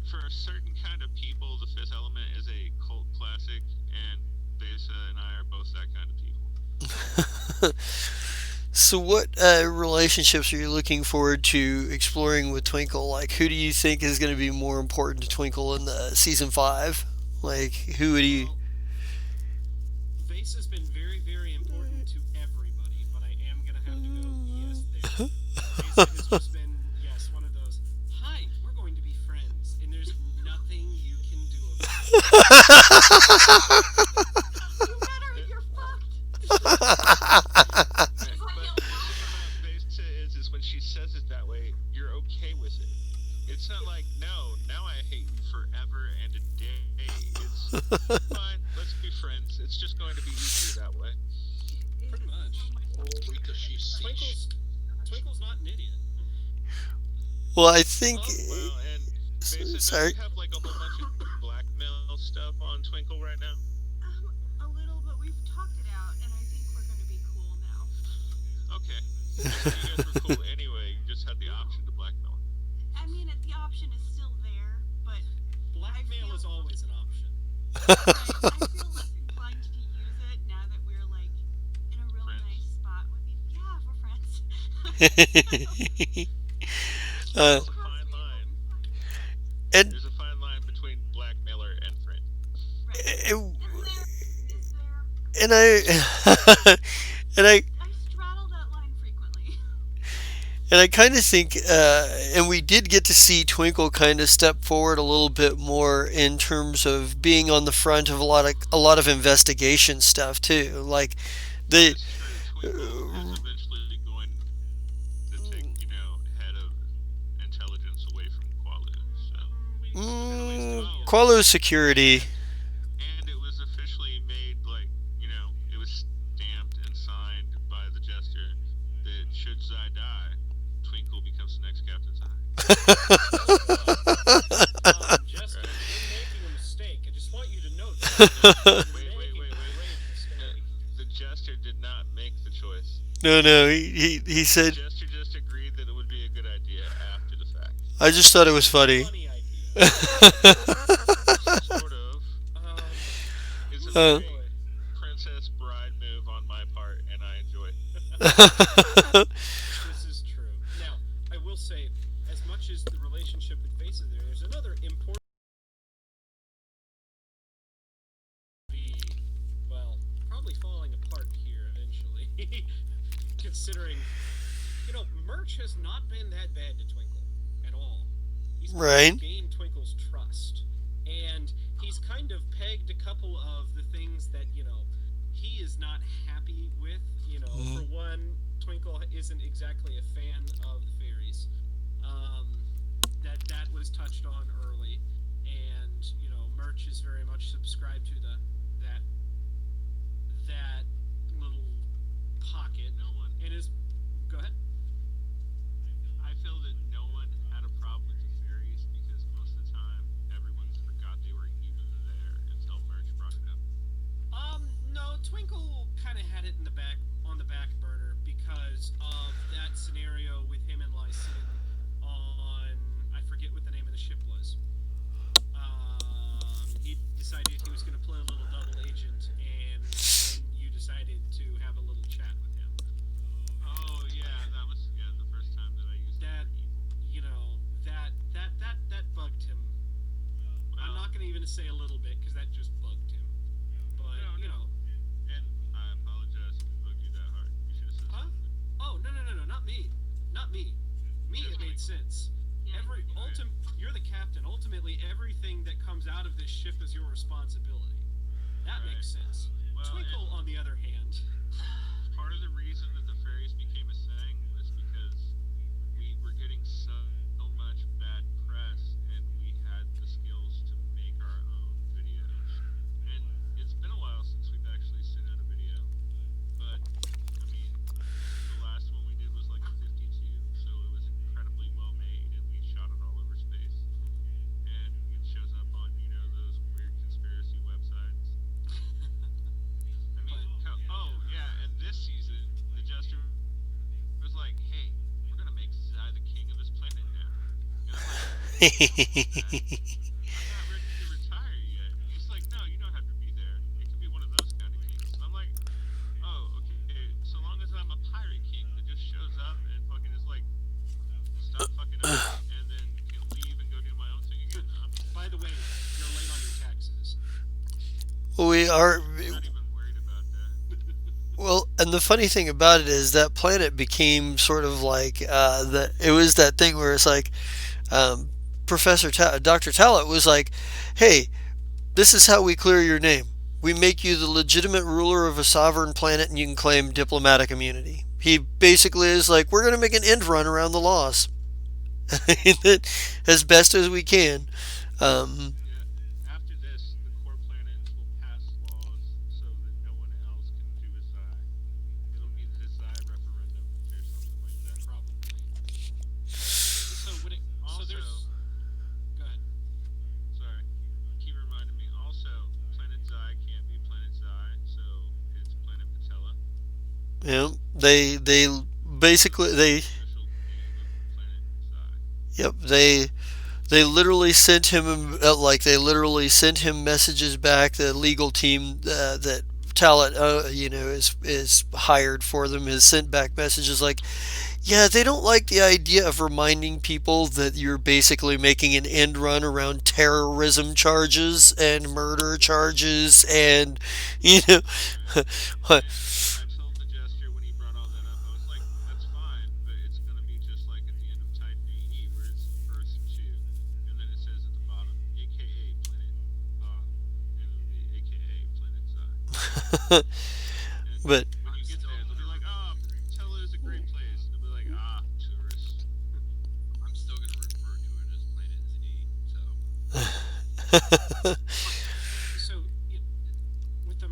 for a certain kind of people, The Fifth Element is a cult classic, and Besa and I are both that kind of people. So, what relationships are you looking forward to exploring with Twinkle? Like, who do you think is going to be more important to Twinkle in the season 5? Like, who would you? Well, Vase has been very, very important to everybody, but I am gonna have to go yes there. Vesa has just been yes one of those. Hi, we're going to be friends, and there's nothing you can do about it. You met her, Uh, you're fucked. right, She's like, but yo, the thing about Besa is when she says it that way, you're okay with it. It's not like no, now I hate you forever and a day. It's fine. Let's be friends. It's just going to be easier that way. Pretty it's so much. much Oh, easier. wait till she sees. Twinkle's Twinkle's not an idiot. Well, I think. Oh, Well, and Besa, don't you Sorry. have like a whole bunch of blackmail stuff on Twinkle right now? A little, but we've talked it out, and I think we're gonna be cool now. Okay. I thought you guys were cool anyway. You just had the option No, to blackmail her. I mean the option is still there, but I blackmail is feel always an option. right. I feel less inclined to use it now that we're like in a real Friends. nice spot with you. Yeah, we're friends. So uh, don't There's a cross fine me, and we'll line. be fine. and There's a fine line between blackmailer and friend. Right. Is there? Is there? and I and I I straddle that line frequently. and I kind of think, and we did get to see Twinkle kind of step forward a little bit more in terms of being on the front of a lot of investigation stuff too. Like the That's true. Twinkle is eventually going to take, head of intelligence away from Qualu. So, We still got a ways to go oh, yet. Qualo security. and it was officially made like, it was stamped and signed by the Jester that should Zai die, Twinkle becomes the next Captain Zai. Oh boy. Jester, Right? you're making a mistake. I just want you to know that. You're Wait, wait, making wait, a wait. grave mistake. The Jester did not make the choice. No, no, he The said. Jester just agreed that it would be a good idea after the fact. I just thought it was It's a funny. funny idea. Sort of. Um, It's a oh uh, very boy. princess bride move on my part, and I enjoy it. This is true. Now, I will say, as much as the relationship with Vesa there's another important be, well, probably falling apart here eventually. Considering, Merch has not been that bad to Twinkle at all. He's kind right. of gained Twinkle's trust. And he's kind of pegged a couple of the things that, he is not happy with. For one, Twinkle isn't exactly a fan of the fairies. Um, that was touched on early, and Merch is very much subscribed to that that little pocket, No one. and is go ahead. I feel that no one had a problem with the fairies because most of the time everyone forgot they were even there until Merch brought it up. No, Twinkle kind of had it in the back on the back burner because of that scenario with him and Lysin on I forget what the name of the ship was. He decided he was going to play a little double agent, and then you decided to have a little chat with him. Oh yeah, that was the first time that I used it That for evil. that bugged him. I'm Well, not going to even say a little bit because that just bugged him. But no, no, and I apologize if it bugged you that hard. You should have said huh? something. Oh no, not me, not me. Me, Just it made like, sense. Yeah, You're the captain. Ultimately, everything that comes out of this ship is your responsibility. That right. makes sense. Well, Twinkle, and on the other hand, part of the reason that the fairies became a thing was because I'm not ready to retire yet. He's like, no, you don't have to be there. It could be one of those kind of kings. And I'm like, oh, okay. So long as I'm a pirate king that just shows up and fucking is like, stop fucking up, and then can leave and go do my own thing again. By the way, you're late on your taxes. we are. I'm not even worried about that. Well, and the funny thing about it is that planet became sort of like the. It was that thing where it's like um, Dr. Talent was like, "Hey, this is how we clear your name. We make you the legitimate ruler of a sovereign planet, and you can claim diplomatic immunity." He basically is like, "We're going to make an end run around the laws as best as we can." Um, Yeah. After this, the core planets will pass laws so that no one else can do a Zai. It'll be the Zai referendum or something like that. Probably. So Also, there's. Go ahead. sorry, keep reminding me. Also, Planet Zai can't be Planet Zai, so it's Planet Patella. you know, they basically That's they the official name of Planet Zai. yep they literally sent him they literally sent him messages back. The legal team that Talent is hired for them has sent back messages like, yeah, they don't like the idea of reminding people that you're basically making an end run around terrorism charges and murder charges and you know And I told the jester when he brought all that up, I was like, that's fine, but it's going to be just like at the end of Titan AE, where it's Earth 2, and then it says at the bottom, AKA Planet, and it'll be AKA Planet Zai. And but when I'm you get still there, they'll be gonna like, Tella is a great place. And they'll be like, tourists. I'm still gonna refer to it as Planet Z. So So with the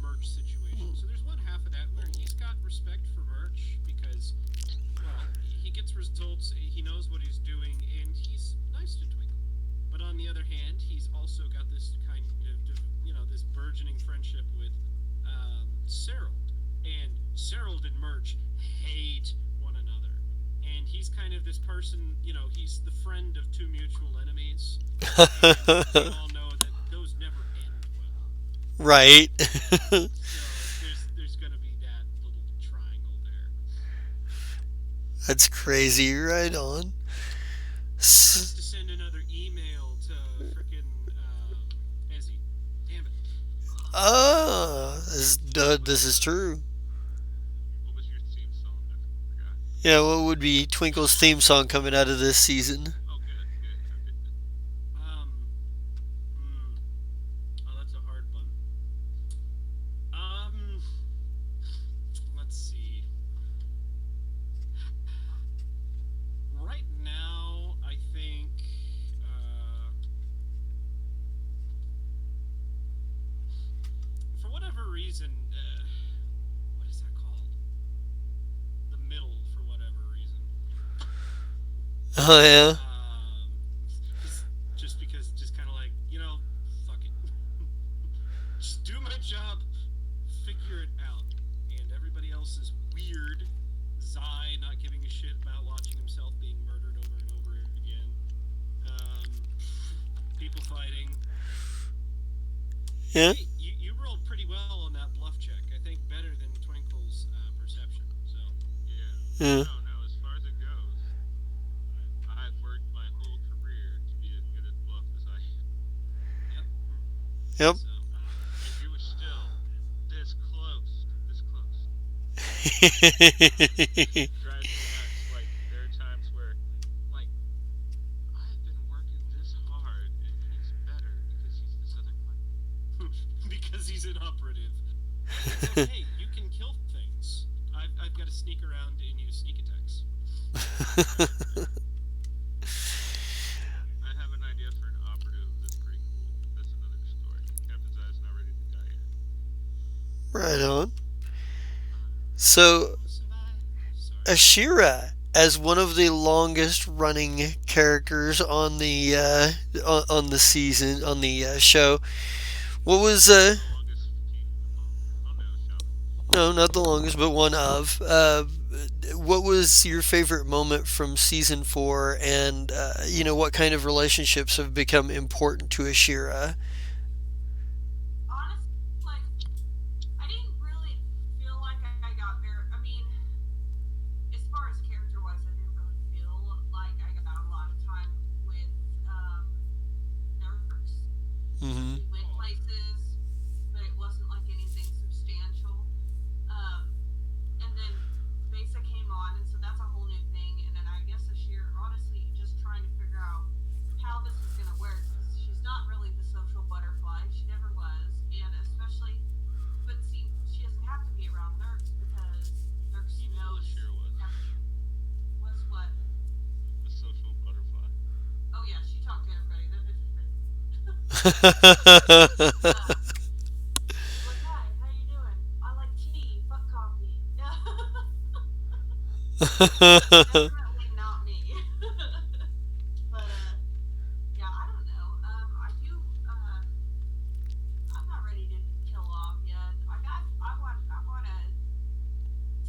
merch situation, so there's one half of that where he's got respect for merch because, well, he gets results, he knows what he's doing, and he's nice to Twinkle. But on the other hand, he's also got this kind of, this burgeoning friendship with Serold. And Serold and Merch hate one another. And he's kind of this person, he's the friend of two mutual enemies. And we all know that those never end well. right. So there's gonna be that little triangle there. That's crazy. Right on. He has to send another email to frickin' Ezzy. Damn it. This is true. What was your theme song? I forgot. Yeah, what would be Twinkle's theme song coming out of this season? Oh, good, good. Um. Hmm. Oh, that's a hard one. Um. Let's see. Right now, I think. For whatever reason, what is that called? The middle, for whatever reason. Oh yeah. Just because, just kind of like, fuck it. Just do my job, figure it out. And everybody else is weird. Zai not giving a shit about watching himself being murdered over and over again. Um, People fighting. Yeah. Hey, you rolled pretty well on that bluff check. I think better than Twinkle's perception. So, Yeah. Yeah. No, no, as far as it goes, I've worked my whole career to be as good at bluff as I am. yep. Yep. So, And you were still this close. This close. Drives me nuts. Like, there are times where, like, I've been working this hard, and he's better because he's this other planet. because he's an operative. It's okay. You can kill things. I've got to sneak around and use sneak attacks. I have an idea for an operative that's pretty cool. That's another story. Captain's Eye's not ready to die yet. Right on. So Survive. Sorry. Ashira, as one of the longest running characters on the on the season on the show, what was The longest team on the show. No, not the longest, but one of. What was your favorite moment from season four, and what kind of relationships have become important to Ashira? Honestly, like I didn't really feel like I got very. I mean, as far as character wise, I didn't really feel like I got a lot of time with Nurse. We Mm-hmm. went places, but it wasn't like anything substantial. Um, and then Besa came on, and so that's a whole new thing. And then I guess this year, honestly, just trying to figure out how this is going to work because she's not really the social butterfly. She never was, and especially, but see, she doesn't have to be around Nurks because Nurks Even knows Lashir everything. Was what? the social butterfly. Oh yeah, she talked to everybody. That bitch was crazy. She's like, "Hi, how you doing? I like tea. Fuck coffee." Yeah, definitely not me. But yeah, I don't know. I do. I'm not ready to kill off yet. I want to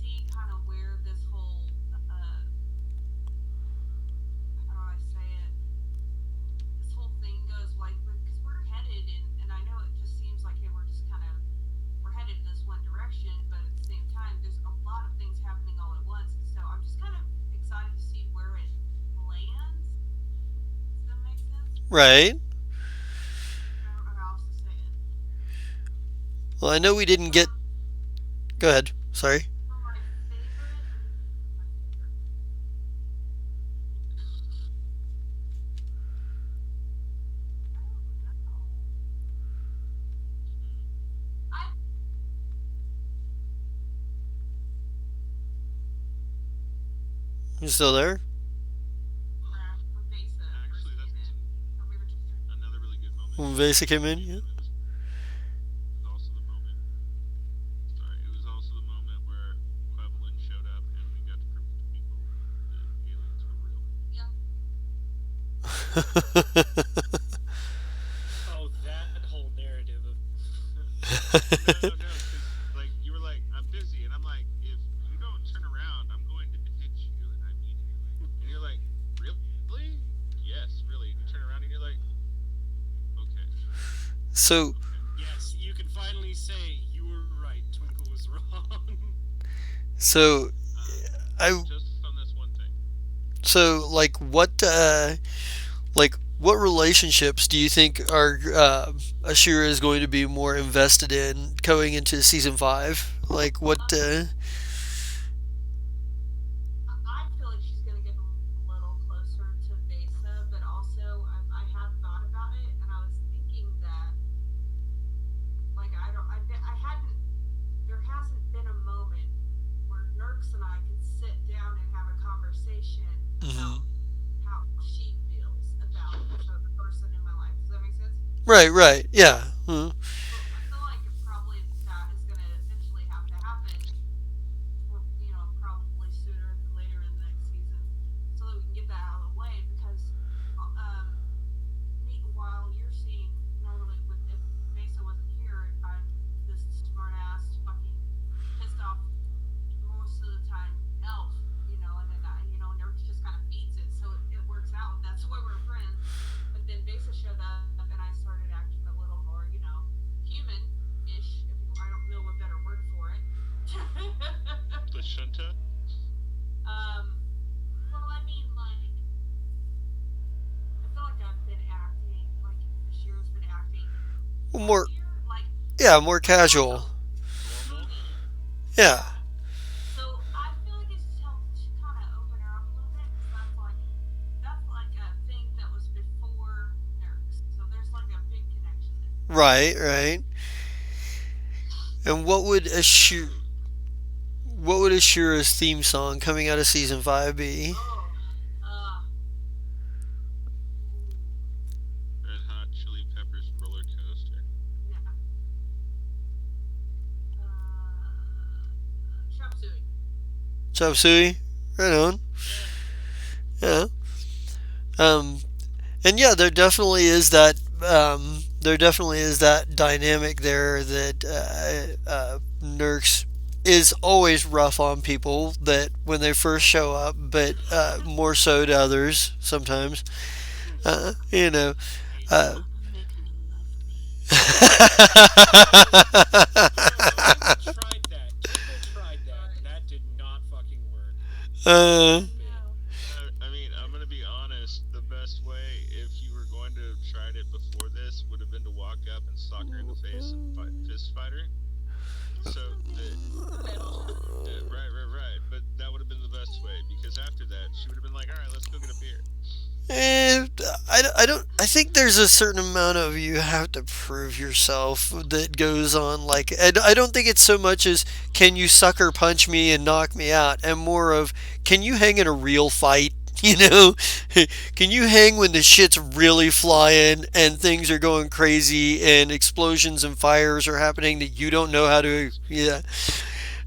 see kind of where this whole how do I say it? This whole thing goes like because we're headed and I know it just seems like hey we're just kind of we're headed in this one direction, but at the same time there's a lot of things happening all at once. So I'm just kind of excited to see where it lands. Does that make sense? Right. I don't know how else to say it. Well, I know we didn't get. Um, Go ahead. Sorry. for my favorite, let me think of my favorite. I don't know. Hmm. I You still there? crap when Besa first Actually, came that's in, or we were just another really good moment. When Vesa came in? Yeah. And it was also the moment. Sorry, it was also the moment where Quevelin showed up and we got to prove to people that aliens were real. yeah. Oh, that whole narrative of No, no, because like you were like, I'm busy, and I'm like, if you don't turn around, I'm going to hit you, and I mean it. And you're like, really? Yes, really. And you turn around and you're like, okay, So, okay. yes, you can finally say you were right. Twinkle was wrong. so I Just on this one thing. like what relationships do you think are Ashira is going to be more invested in going into season five? Like what? I feel like she's gonna get a little closer to Besa, but also I have thought about it, and I was thinking that like I hadn't there hasn't been a moment where Nurks and I could sit down and have a conversation Mhm. about how she feels about the person in my life. Does that make sense? Right, right, yeah. Mhm. So I feel like probably that is going to eventually have to happen, for, probably sooner than later in the next season, so that we can get that out of the way. Because while you're seeing normally with if Mesa wasn't here, I'm this smart ass fucking pissed off most of the time elf, and then Nerds just kind of feeds it, so it works out. That's why we're friends. But then Besa showed up, and I started acting a little more, human-ish. If you, I don't know a better word for it. Placenta? Well, I mean, like, I feel like I've been acting like Shira's been acting More, happier, yeah, more like not so casual. Normal? moody. Yeah. Yeah. So I feel like it's just helped to kind of open her up a little bit because that's like a thing that was before Nerds. So there's like a big connection there. Right, right. And what would Ashira's theme song coming out of season five be? Oh, ooh, Red Hot Chili Peppers roller coaster. yeah. Chop suey. Chop Suey? Right on. Yeah. Yeah. Um, and yeah, there definitely is that. There definitely is that dynamic there that Nurks is always rough on people that when they first show up, but more so to others sometimes. You know. Uh, Mama, make me lovely. People tried that. People tried that, and that did not fucking work. uh, I know. I mean, I'm gonna be honest. The best way, if you were going to have tried it before this, would have been to walk up and sock her in the face and fist fight her. So, right. But that would have been the best way because after that, she would have been like, "All right, let's go get a beer." Eh, I don't. I think there's a certain amount of you have to prove yourself that goes on. Like, I don't think it's so much as can you sucker punch me and knock me out, and more of can you hang in a real fight. You know, can you hang when the shit's really flying and things are going crazy and explosions and fires are happening that you don't know how to? Yeah,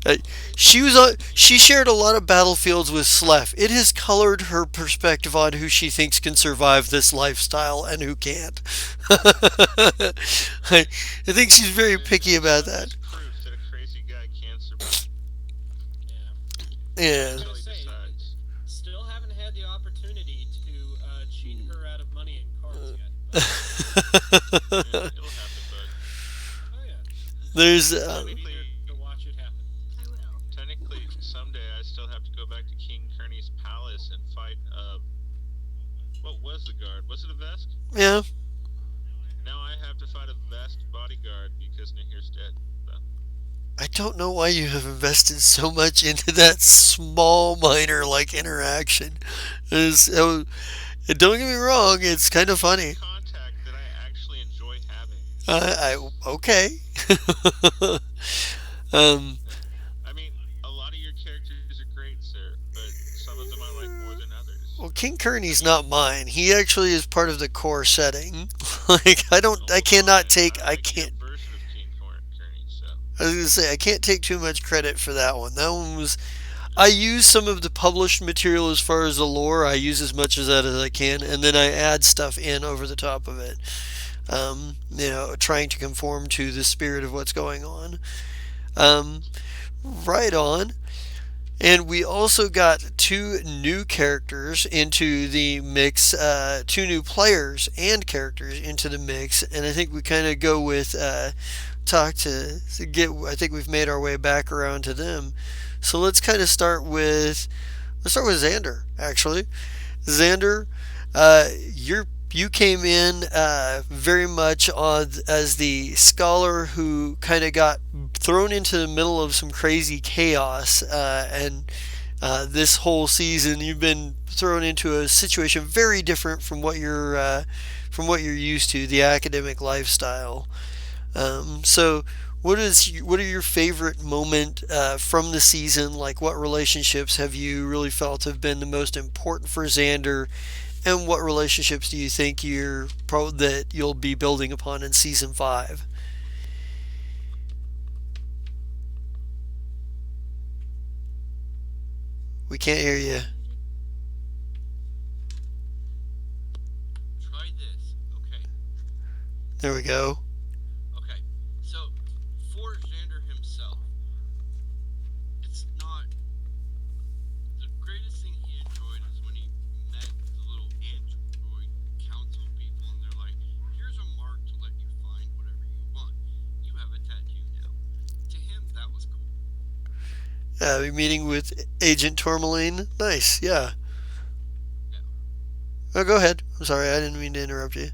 uh, she shared a lot of battlefields with Slef. It has colored her perspective on who she thinks can survive this lifestyle and who can't. I think she's very picky about Slef that. is proof that a crazy guy can survive Yeah. I Yeah. gotta until he say, decides. still haven't had the opportunity to cheat her out of money in cards yet, but It'll happen, bud. oh yeah, There's I'll be there Technically, to watch it happen. I will. technically, someday I still have to go back to King Kearney's palace and fight. What was the guard? Was it a Vesk? yeah. Now I have to fight a Vesk bodyguard because Nahir's dead. So, I don't know why you have invested so much into that small minor like interaction. Don't get me wrong, it's kind of it's funny. contact that I actually enjoy having. Okay. um, I mean, a lot of your characters are great, sir, but some of them I like more than others. well, King I Kearney's mean, not mine. He actually is part of the core setting. Like I oh, cannot take, I I like can't. your version of King Kearney, so I was gonna say I can't take too much credit for that one. That one was. I use some of the published material as far as the lore. I use as much of that as I can, and then I add stuff in over the top of it. Trying to conform to the spirit of what's going on. Um, right on. And we also got two new characters into the mix, two new players and characters into the mix. And I think we kind of go with talk to get. I think we've made our way back around to them. So let's kind of start with Xander. Actually, Xander, you came in very much as the scholar who kind of got thrown into the middle of some crazy chaos, and this whole season you've been thrown into a situation very different from what you're used to, the academic lifestyle. So, what are your favorite moment from the season? Like, what relationships have you really felt have been the most important for Xander, and what relationships do you think that you'll be building upon in season 5? We can't hear you. Try this. Okay. There we go. Okay. So, for Xander himself, it's not the greatest thing he enjoyed is when he met the little android council people and they're like, here's a mark to let you find whatever you want. You have a tattoo now. To him, that was cool. Meeting with Agent Tourmaline. Nice. Yeah. Yeah. Oh, go ahead. I'm sorry. I didn't mean to interrupt you.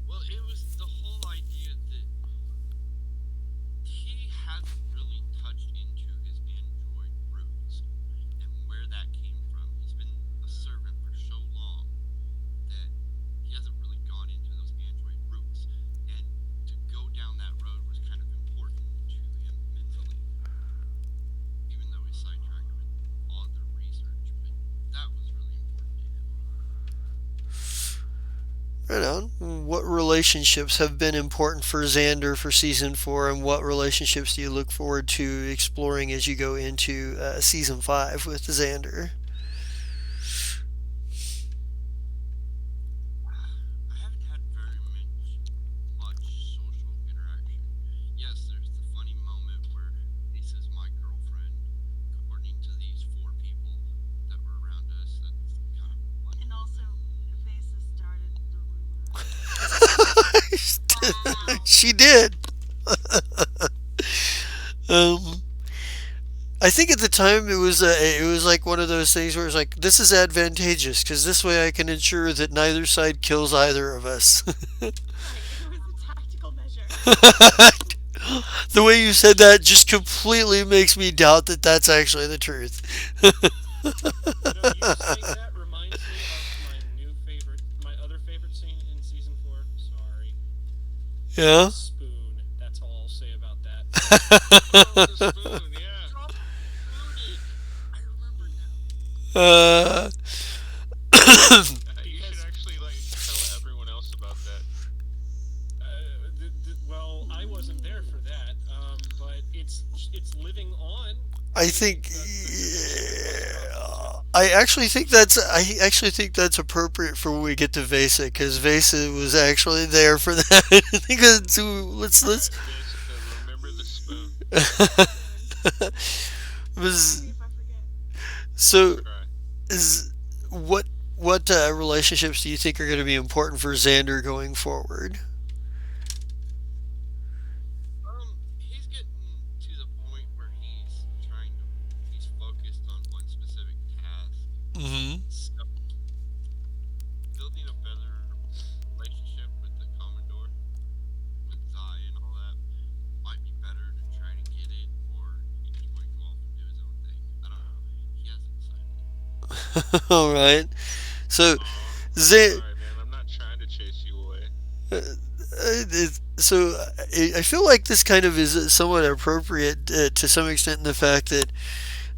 Well, it was the whole idea that he hasn't really touched into his android roots and where that came from. He's been a servant for so long that he hasn't really gone into those android roots. And to go down that road was kind of important to him mentally, even though he sidetracked with all the research. But that was really important to him. Right on. What relationships have been important for Xander for season 4, and what relationships do you look forward to exploring as you go into season 5 with Xander? I haven't had very much social interaction. Yes, there's the funny moment where they Wow. She did. Um, I think at the time it was like one of those things where it's like this is advantageous because this way I can ensure that neither side kills either of us. Right. It was a tactical measure. The way you said that just completely makes me doubt that that's actually the truth. You saying that reminds me of my other favorite scene in season 4. Sorry, Yeah. the spoon. That's all I'll say about that. Oh, the spoon, yeah. Drop spooning. I remember now. uh, You should Because actually like tell everyone else about that. well, I wasn't there for that, but it's living on. I I mean, think the conversation was about Visa. I actually think that's appropriate for when we get to Vesa because Vesa was actually there for that. I think that's, let's Alright, Vesa, remember the spoon. Spoon. Remind was me if I forget. I'll so try. is what relationships do you think are going to be important for Xander going forward? He's getting to the point where he's focused on one specific task. Hmm. So building a better relationship with the Commodore, with Zai and all that, might be better to try to get it, or he just might go off and do his own thing. I don't know. He hasn't decided yet. All right. So Aw, I'm Xan- sorry, man. I'm not trying to chase you away. I feel like this kind of is somewhat appropriate to some extent in the fact that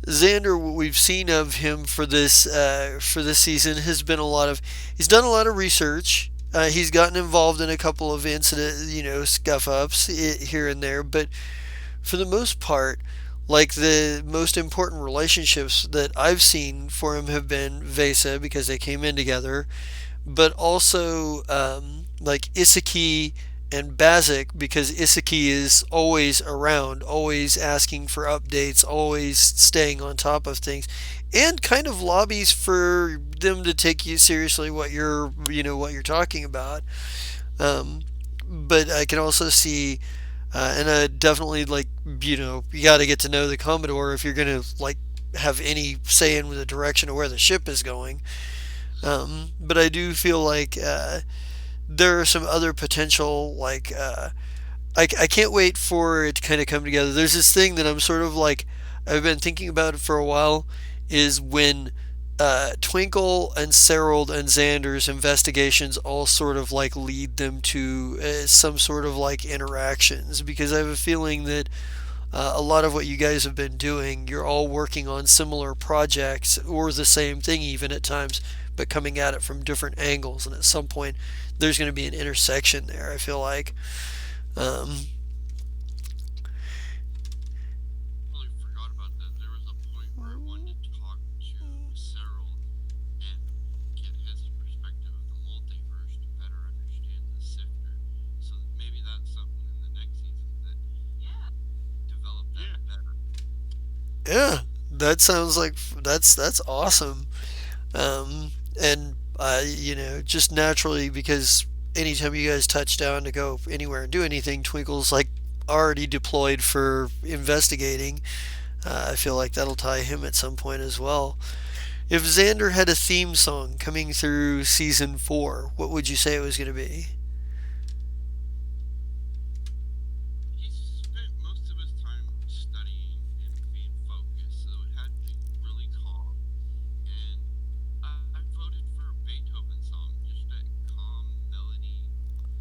Xander, what we've seen of him for this season, has been a lot of he's done a lot of research. He's gotten involved in a couple of incident, scuff ups here and there, but for the most part, like the most important relationships that I've seen for him have been Vesa because they came in together, but also like Isaki and Bazik because Isaki is always around, always asking for updates, always staying on top of things, and kind of lobbies for them to take you seriously what you're talking about. Um, but I can also see, and definitely like you got to get to know the Commodore if you're gonna like have any say in the direction of where the ship is going. But I do feel like there are some other potential like I can't wait for it to kind of come together. There's this thing that I'm sort of like I've been thinking about it for a while is when Twinkle and Serold and Xander's investigations all sort of like lead them to some sort of like interactions because I have a feeling that a lot of what you guys have been doing, you're all working on similar projects or the same thing even at times, but coming at it from different angles. And at some point, there's going to be an intersection there. I feel like. Um, Totally forgot about that. There was a point where I wanted to talk to Cyril and get his perspective of the multiverse to better understand the Sifter. So maybe that's something in the next season that Yeah. develop that Yeah. better. yeah, that sounds like that's awesome. And just naturally because anytime you guys touch down to go anywhere and do anything, Twinkle's like already deployed for investigating. I feel like that'll tie him at some point as well. If Xander had a theme song coming through season 4, what would you say it was going to be? He spent most of his time studying and being focused, so it had to be really calm. And I voted for a Beethoven song, just a calm melody,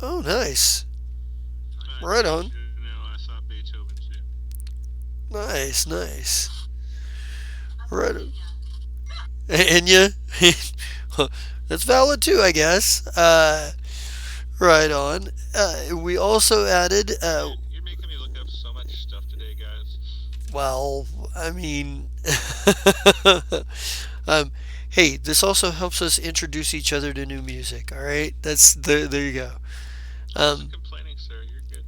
Oh, nice. kind of Right I on. want you to know I saw Beethoven too. Nice, nice. I thought Right on. Enya. And you? That's valid too, I guess. Right on. We also added, Man, you're making me look up so much stuff today, guys. well, I mean, um, hey, this also helps us introduce each other to new music. All right, there you go. I wasn't Um, complaining, sir. You're good.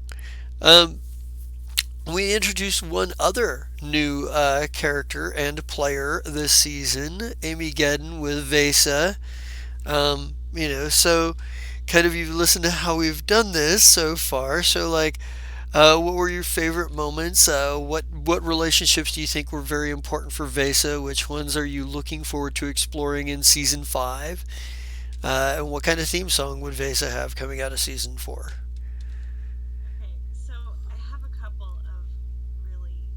um, we introduced one other new character and player this season, Amy Geddon with Vesa. So kind of you've listened to how we've done this so far. So like, what were your favorite moments? What relationships do you think were very important for Vesa? Which ones are you looking forward to exploring in season five? And what kind of theme song would Vesa have coming out of season four? Okay, so I have a couple of really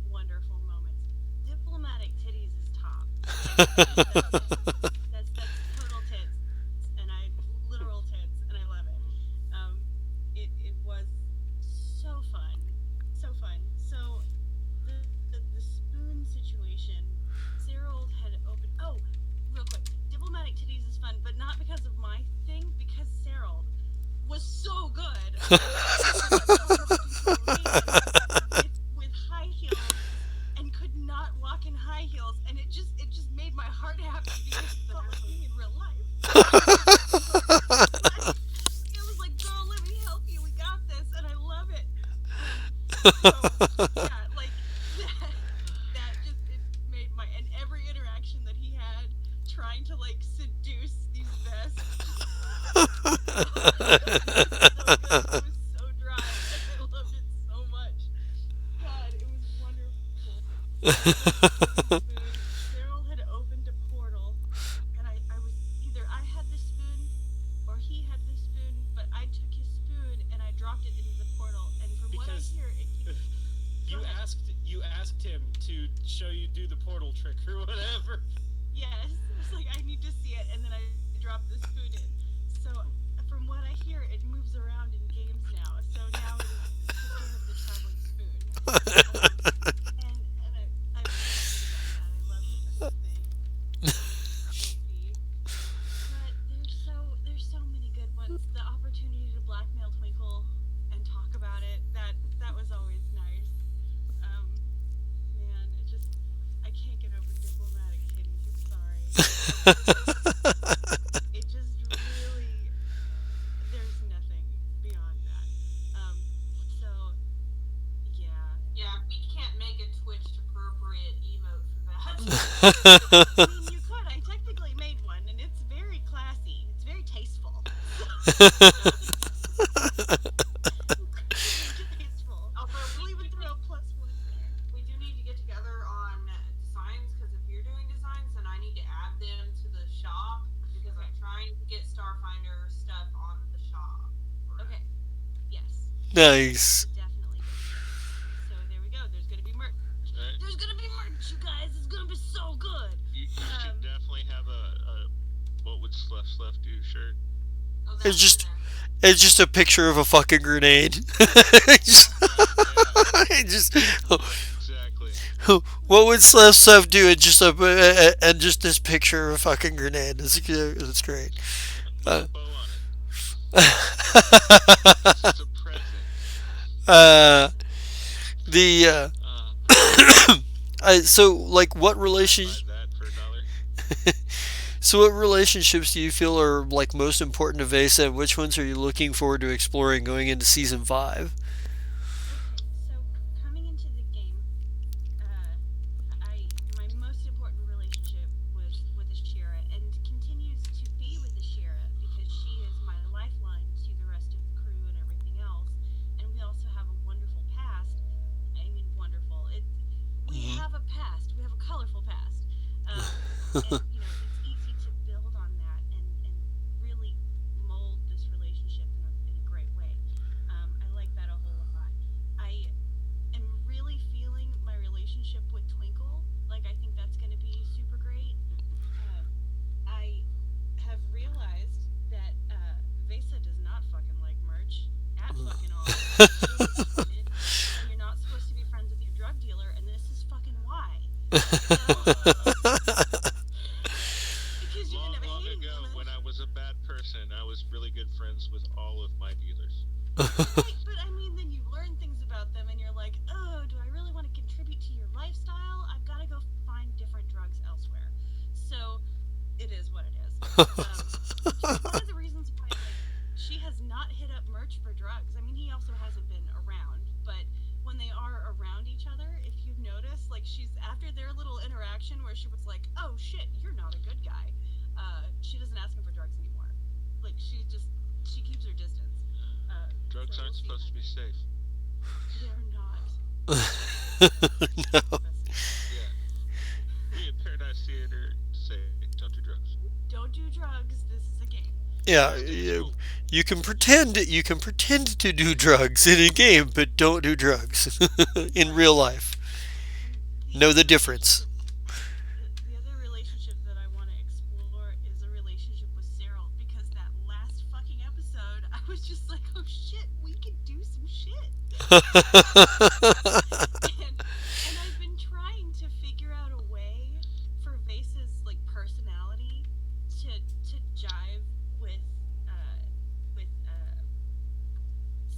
wonderful moments. Diplomatic titties is tops. Okay, that's total tits, and I literal tits, and I love it. It was so fun, so fun. So the spoon situation, Cyril had opened. Oh, real quick, diplomatic titties is fun, but not because of my thing, because Cyril was so good. He walked into a arena with high heels and could not walk in high heels, and it just made my heart happy because it felt like me in real life. It was like, girl, let me help you. We got this, and I love it. So yeah, like that just it made my and every interaction that he had trying to like seduce these vests just it was so good. It was so dry, and I loved it so much. God, it was wonderful. The spoon. Cyril had opened a portal, and I was either I had the spoon or he had the spoon, but I took his spoon and I dropped it into the portal. And from what I Because hear, it came. Go ahead. you asked him to show you do the portal trick or whatever. Yes, it was like I need to see it, and then I dropped the spoon in. So from what I hear, it moves around in games now. So now it is Sister of the Traveling Spoon. Um, and I'm excited about that. I love such a thing. OP. But there's so many good ones. The opportunity to blackmail Twinkle and talk about it, that was always nice. Um, Man, I can't get over diplomatic titties. I'm sorry. It just really there's nothing beyond that. So yeah. Yeah, we can't make a Twitch appropriate emote for that. I mean, you could. I technically made one, and it's very classy. It's very tasteful. Incredibly tasteful. Although We'll even we throw need, a plus one in there. we do need to get together on designs because if you're doing designs, then I need to add them to the shop because I'm Okay. trying to get Starfinder stuff on the shop. Okay. Yes. We Nice. should definitely get together. So there we go. There's gonna be merch. Right? There's gonna be merch, you guys. It's gonna be so good. You should definitely have a what would Sluff do shirt. Oh, It's that's in just there. it's just a picture of a fucking grenade. just, Yeah, just exactly. what would Stuff do? It's just a and just this picture of a fucking grenade. That's great. With Uh, a bow on it. This is a present. uh, the Uh, so like what I'd buy relation that for $1. so what relationships do you feel are like most important to Vesa, and which ones are you looking forward to exploring going into season five? Okay, so coming into the game, uh, I my most important relationship was with Ashira and continues to be with Ashira because she is my lifeline to the rest of the crew and everything else. And we also have a wonderful past. I mean, wonderful. We Mhm. have a past. We have a colorful past. And it's easy to build on that and really mold this relationship in a great way. I like that a whole lot. I am really feeling my relationship with Twinkle. Like, I think that's going to be super great. Um, I have realized that Vesa does not fucking like merch at fucking all. She doesn't open it, and you're not supposed to be friends with your drug dealer, and this is fucking why. So, because you're gonna Long, end up long hating ago, them. when I was a bad person, I was really good friends with all of my dealers. Right, but I mean, then you learn things about them, and you're like, oh, do I really want to contribute to your lifestyle? I've got to go find different drugs elsewhere. So it is what it is. Which is one of the reasons why, like, she has not hit up merch for drugs. I mean, he also hasn't been around, but when they are around each other, if you've noticed, like, she's after their little interaction where she was like, oh shit, you're not a good guy. She doesn't ask him for drugs anymore. Like, she just distance. Drugs So aren't we'll see supposed how to be that. safe. They're not. No. Trust me. Yeah. We at Paradise Theater say, don't do drugs. Don't do drugs. This is a game. Yeah, Stay in school. you can pretend to do drugs in a game, but don't do drugs in Right. real life. And the Know the other difference. relationship, the other relationship that I want to explore is a relationship with Cyril because that last fucking episode, I was just like, oh shit, we could do some shit. and and I've been trying to figure out a way for Vase's like personality to jive with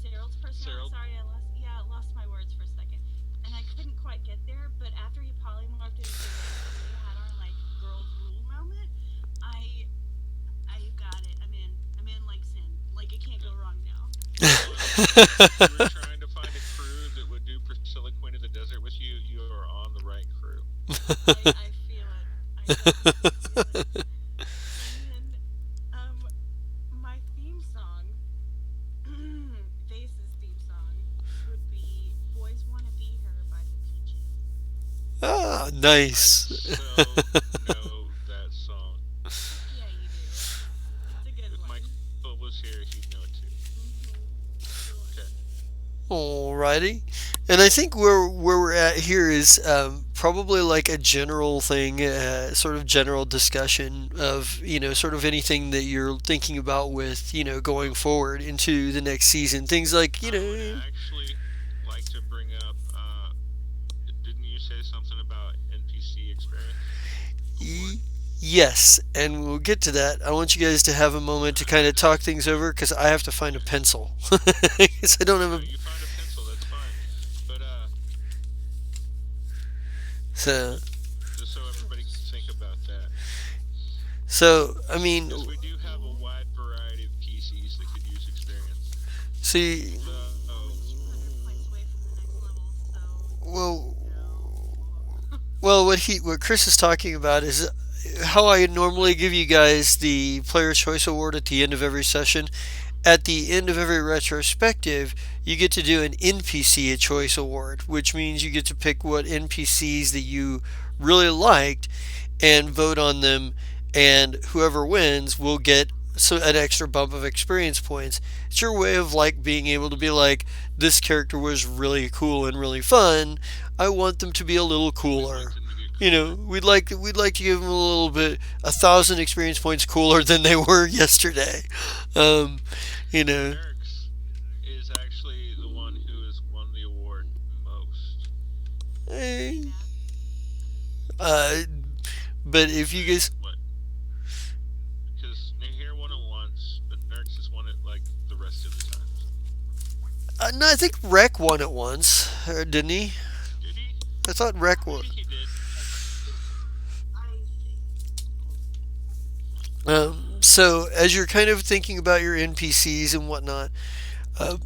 Cyril's personality. Cyril, Sorry, I lost my words for a second, and I couldn't quite get there. But after he polymorphed into Race and we had our like girls rule moment, I I got it. I'm in like sin. Like it can't go wrong now. if you were trying to find a crew that would do Priscilla Queen of the Desert with you, you are on the right crew. I feel it. I definitely feel it. And then my theme song, Vase's theme song, would be "Boys Wanna Be Her" by the Peaches. Ah, I nice. so know that song. Fuck yeah, you do. It's a good If one. Michael was here, he'd know it too. It's a good Okay. one. Alrighty. And I think where we're at here is probably like a general thing, sort of general discussion of sort of anything that you're thinking about with going forward into the next season. Things like I would actually like to bring up. Didn't you say something about NPC experience before? y- yes, and we'll get to that. I want you guys to have a moment to kind of talk things over because I have to find a Yeah. pencil. 'Cause I don't have No, a you find a pencil. That's fine. But so just so everybody can think about that, I mean, because we do have a wide variety of PCs that could use experience. see, So Only 200 points away from the next level, so well, no. what Chris is talking about is how I normally give you guys the Player Choice Award at the end of every session. At the end of every retrospective, you get to do an NPC Choice Award, which means you get to pick what NPCs that you really liked and vote on them, and whoever wins will get an extra bump of experience points. It's your way of like being able to be like, this character was really cool and really fun. I want them to be a little we'd like cooler. them to get You cooler. know, we'd like to give them a little bit, 1,000 experience points cooler than they were yesterday. Um, you know, Nerx is actually the one who has won the award most. eh, Sad. uh, but if you guys, What? Because Nahir won it once, but Nerx has won it like the rest of the times. no, I think Rec won it once, didn't he? Did he? I thought Rec won. Maybe he did. I think. So as you're kind of thinking about your NPCs and whatnot, uh,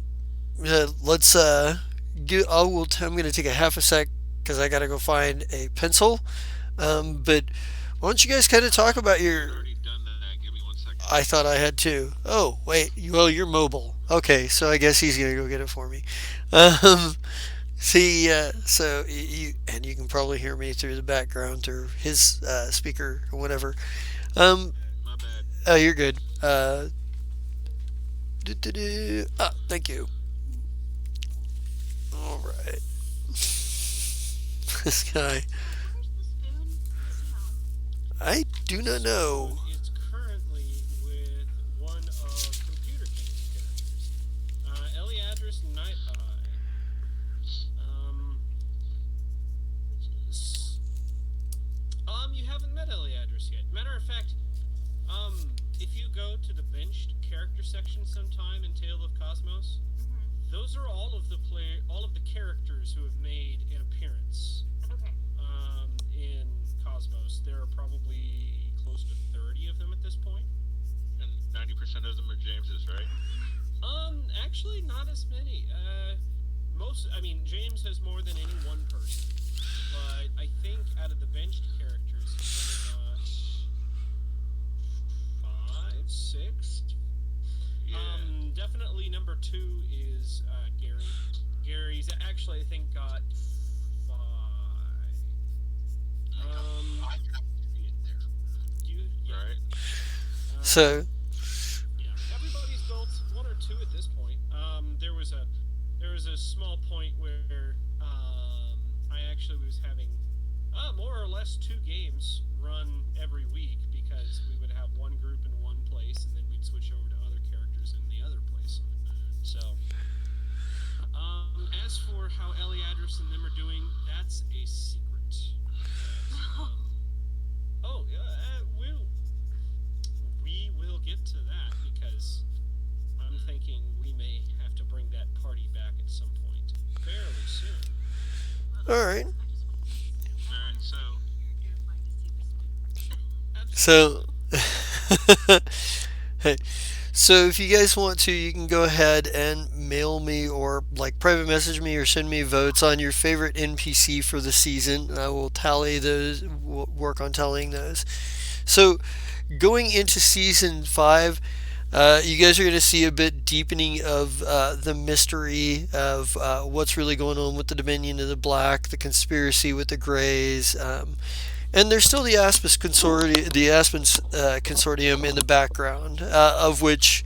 let's I'm going to take a half a sec because I got to go find a pencil. But why don't you guys kind of talk about I'd your? already done that. Give me 1 second. I thought I had two. Oh wait, well you're mobile. Okay, so I guess he's gonna go get it for me. Um, See, so you can probably hear me through the background through his speaker or whatever. Um, My bad. oh, you're good. Thank you. All right. This guy, So where's the spoon? Where's he on? I do not know. Is currently with one of Computer King's characters, Eliadris Night Eye. Which is You haven't met Eliadris yet. Matter of fact, if you go to the benched character section sometime in Tale of Cosmos, those are all of the characters who have made an appearance. okay. In Cosmos, there are probably close to 30 of them at this point. And 90% of them are James's, right? Actually, not as many. James has more than any one person, but I think out of the benched characters, he's only got 5, 6. Yeah. Definitely number two is Gary. Gary's actually I think got five. I got Um, five three in there. you yeah. Right. So, Yeah, everybody's built one or two at this point. There was a small point where I actually was having more or less two games run every week because we would have one group in one place and then we'd switch over to other characters in the other place. So, as for how Ellie Address and them are doing, that's a secret. That oh yeah, we will get to that because I'm thinking we may have to bring that party back at some point fairly soon. all right. All right. So You're fine to see this. So, Absolutely. hey, so if you guys want to, you can go ahead and mail me or like private message me or send me votes on your favorite NPC for the season. I will tally those, work on tallying those. So, going into season five, you guys are going to see a bit deepening of the mystery of what's really going on with the Dominion of the Black, the conspiracy with the Greys, and there's still the Aspen Consortium in the background, of which,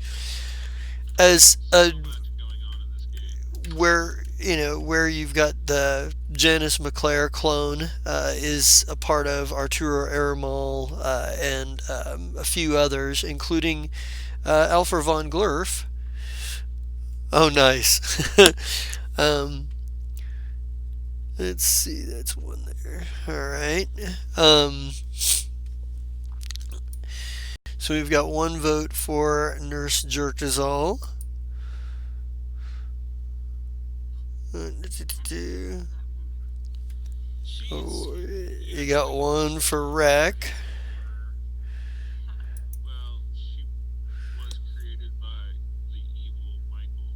as a so much going on in this game. where you've got the Janice McClare clone is a part of Arturo Aramal and a few others, including Alfred von Glurf. Oh, nice. um, let's see, that's one there. All right. So we've got one vote for Nurse Jerkazal. She's Oh, you got usually one for Wreck. Well, she was created by the evil Michael.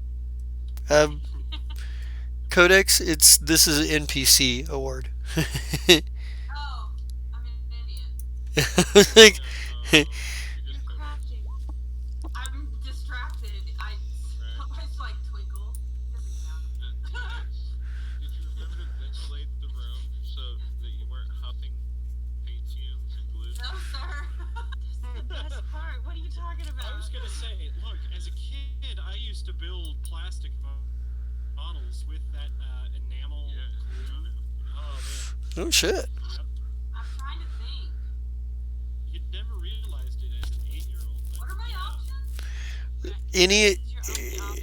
Um, Codex, it's this is an NPC award. Oh, I'm an idiot. Like, No, you're You're just Codex, crafting. I'm distracted. right? I was like Twinkle. He doesn't count. It's. Did you remember to ventilate the room so that you weren't huffing paint fumes and glue? No, sir. This is the best part. What are you talking I about? was gonna say, look, as a kid, I used to build plastic models with that enamel Yeah. glue. Oh man, oh shit. yep. I'm trying to think. You'd never realized it as an 8-year-old, but What are my yeah. options? Any This is your only option.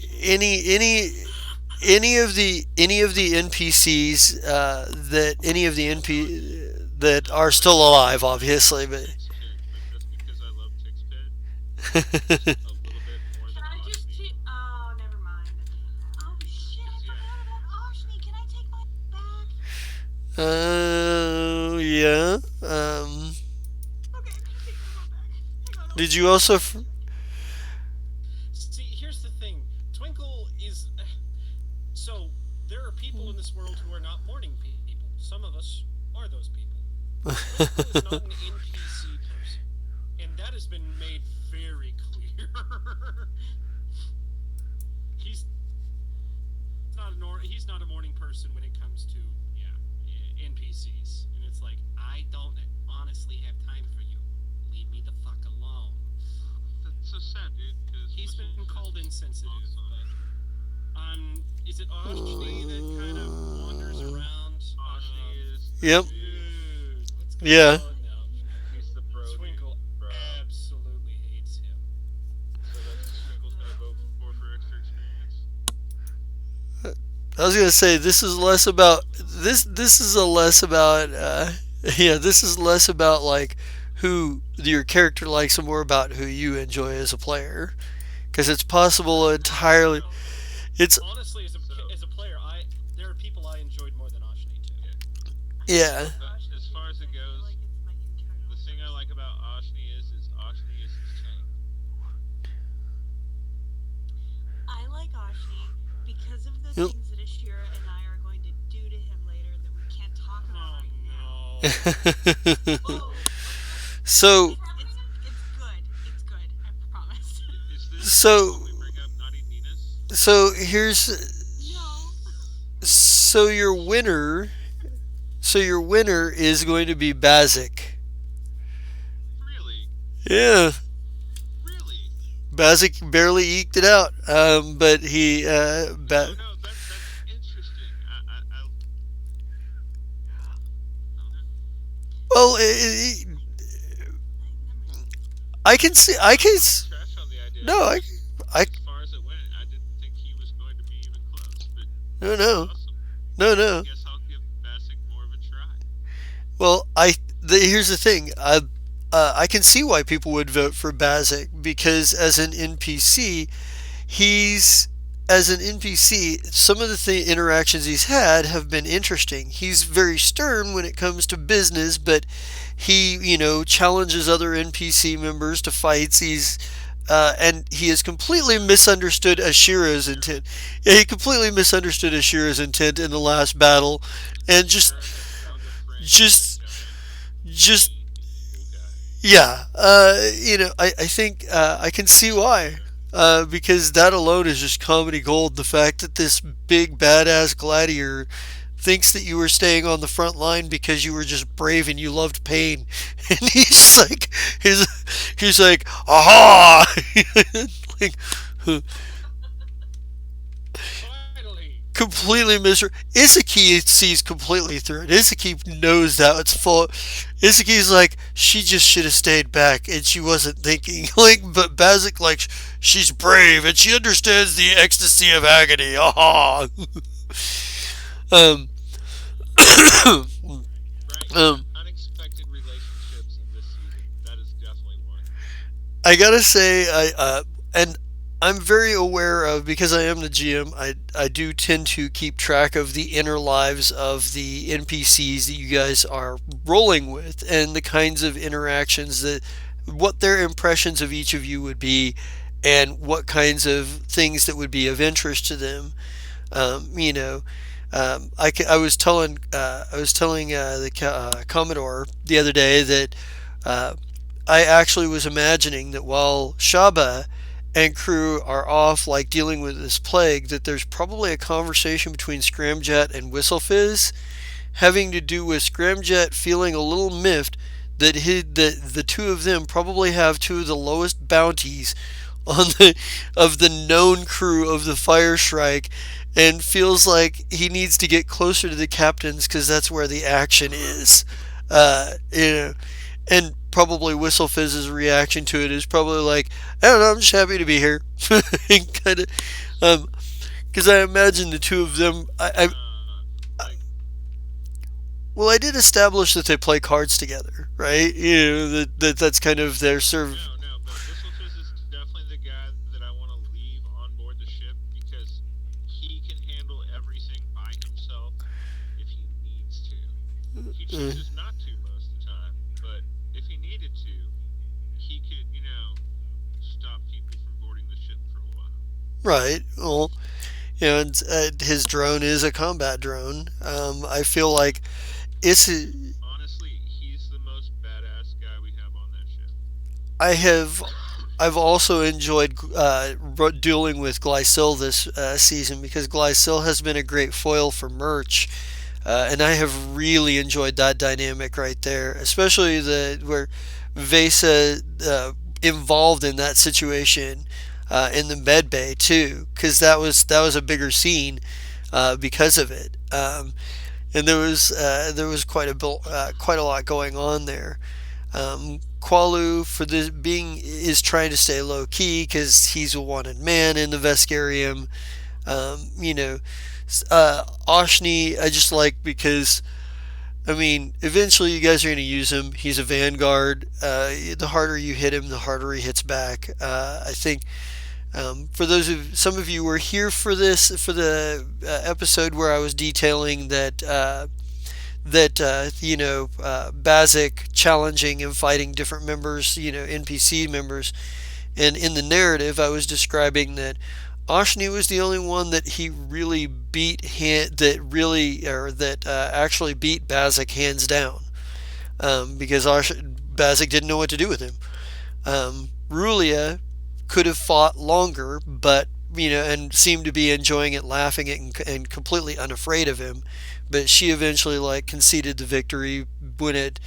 any of the NPCs that any of the that are still alive, obviously, but Tick's Pit, but that's because I love Tick's Pit just a little bit more Can than I just Oshni. Oh, never mind. That doesn't matter. Oh shit! I Cause yeah, forgot about Oshni. Can I take my back? yeah. Okay, I'm gonna take my back. Hang on, I'll Did be you right also? back. See, here's the thing. Twinkle is so there are people in this world who are not morning people. Some of us are those people. Twinkle is not an NPC person, and that has been made very clear. he's he's not a morning person when it comes to NPCs, and it's like I don't honestly have time for you. Leave me the fuck alone. that's so sad, dude. Because He's been called insensitive, but is it Oshni that kind of wanders around? Oshni is the Yep. Dude, what's going Yeah. on now? he's the bro dude, Twinkle bro. absolutely hates him. So that's who Twinkle's gonna vote for extra experience. I was gonna say this is less about this. This is a less about. Yeah, this is less about like who your character likes and more about who you enjoy as a player. Because it's possible entirely. No, It's honestly, So as a player, I there are people I enjoyed more than Oshni too. yeah, yeah. as far as it I feel goes, like it's my internal. the thing I like about Oshni is Oshni is his tank. I like Oshni because of the Yep. things that Ashira and I are going to do to him later that we can't talk about Oh right now. no. Whoa. So It's good. It's good. I promise. Is this So- when we So here's No. so your winner. So your winner is going to be Bazik. Really, Yeah, really. Bazik barely eked it out, but No, no, that's interesting. well, Never mind. I can see. I'm not talking trash on the idea. No, It's just I, as far as it went, I didn't think he was going to be even close. But no, that's no, awesome. no, I no. guess I'll give Bassick more of a try. Well, here's the thing. I can see why people would vote for Bazik because as an NPC, he's as an NPC, some of the interactions he's had have been interesting. He's very stern when it comes to business, but he challenges other NPC members to fights. And he has completely misunderstood Ashira's Sure. intent. Yeah, he completely misunderstood Ashira's intent in the last battle, and Ashura has found a friend in a just, giant, just skinny, evil guy. yeah, I think I can see why. Yeah. Because that alone is just comedy gold. The fact that this big badass gladiator thinks that you were staying on the front line because you were just brave and you loved pain, and he's like, aha, like Finally. completely miserable. Izuki sees completely through it. Izuki knows that it's full. Izuki's like, she just should have stayed back and she wasn't thinking. Like, but Bazik, like, she's brave and she understands the ecstasy of agony. Aha. um, Right, yeah. um, Unexpected relationships in this season. That is definitely one. I gotta say, and I'm very aware of because I am the GM. I do tend to keep track of the inner lives of the NPCs that you guys are rolling with and the kinds of interactions that what their impressions of each of you would be and what kinds of things that would be of interest to them. Um, you know, I was telling the Commodore the other day that uh, I actually was imagining that while Shaba and crew are off like dealing with this plague, that there's probably a conversation between Scramjet and Whistlefizz having to do with Scramjet feeling a little miffed that the two of them probably have two of the lowest bounties on the of the known crew of the Fire Shrike and feels like he needs to get closer to the captains because that's where the action is. You know, and probably Whistlefizz's reaction to it is probably like, I don't know, I'm just happy to be here, kind of, um, because I imagine the two of them. Like, Well, I did establish that they play cards together, right? That's kind of their serve. no, no, but Whistlefizz is definitely the guy that I want to leave on board the ship because he can handle everything by himself if he needs to. He Uh, chooses not to most of the time, but if he needed to, he could, stop people from boarding the ship for a while. right. Well, and his drone is a combat drone. I feel like it's. Honestly, he's the most badass guy we have on that ship. I have. I've also enjoyed dueling with Glycil this season because Glycil has been a great foil for Merch, and I have really enjoyed that dynamic right there, especially the where Vesa involved in that situation in the med bay too, because that was a bigger scene because of it, and there was quite a lot going on there. Qualu for this being is trying to stay low key because he's a wanted man in the Vescarium. Um, you know, Oshni I just like because I mean, eventually you guys are going to use him. He's a vanguard. The harder you hit him, the harder he hits back. I think for those of some of you who were here for this for the episode where I was detailing that Bazik challenging and fighting different members, NPC members, and in the narrative I was describing that Oshni was the only one that he really actually beat Bazik hands down, because Bazik didn't know what to do with him. Rulia could have fought longer, but and seemed to be enjoying it, laughing it, and completely unafraid of him. But she eventually like conceded the victory when it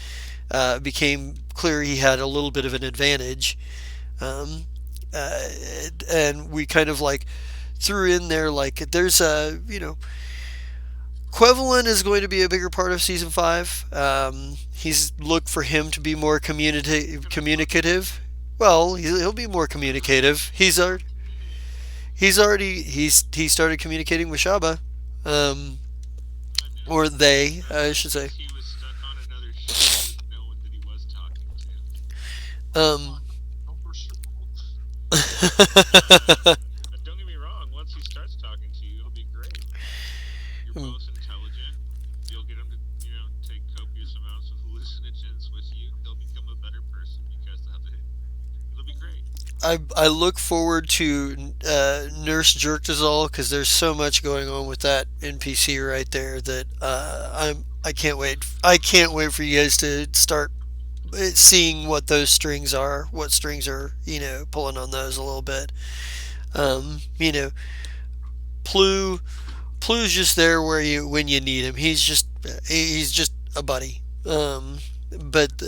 became clear he had a little bit of an advantage. Um, uh, and we kind of like threw in there like there's a Quevelin is going to be a bigger part of season five. He's looked for him to be more communicative. Well, he'll be more communicative. He started communicating with Shaba, um, I know. or they, I I know should say. because he was stuck on another ship with no one that he was talking to. Come Um, on, don't burst your bubble. Don't get me wrong. Once he starts talking to you, it'll be great. You're both intelligent. You'll get him to, take copious amounts of hallucinogens with you. He'll become a better person because of it. It'll be great. I look forward to Nurse Jerkazol because there's so much going on with that NPC right there that I can't wait. I can't wait for you guys to start seeing what those strings are, what strings are, pulling on those a little bit. Um, you know, Plu Plu's just there where you when you need him. He's just a buddy. But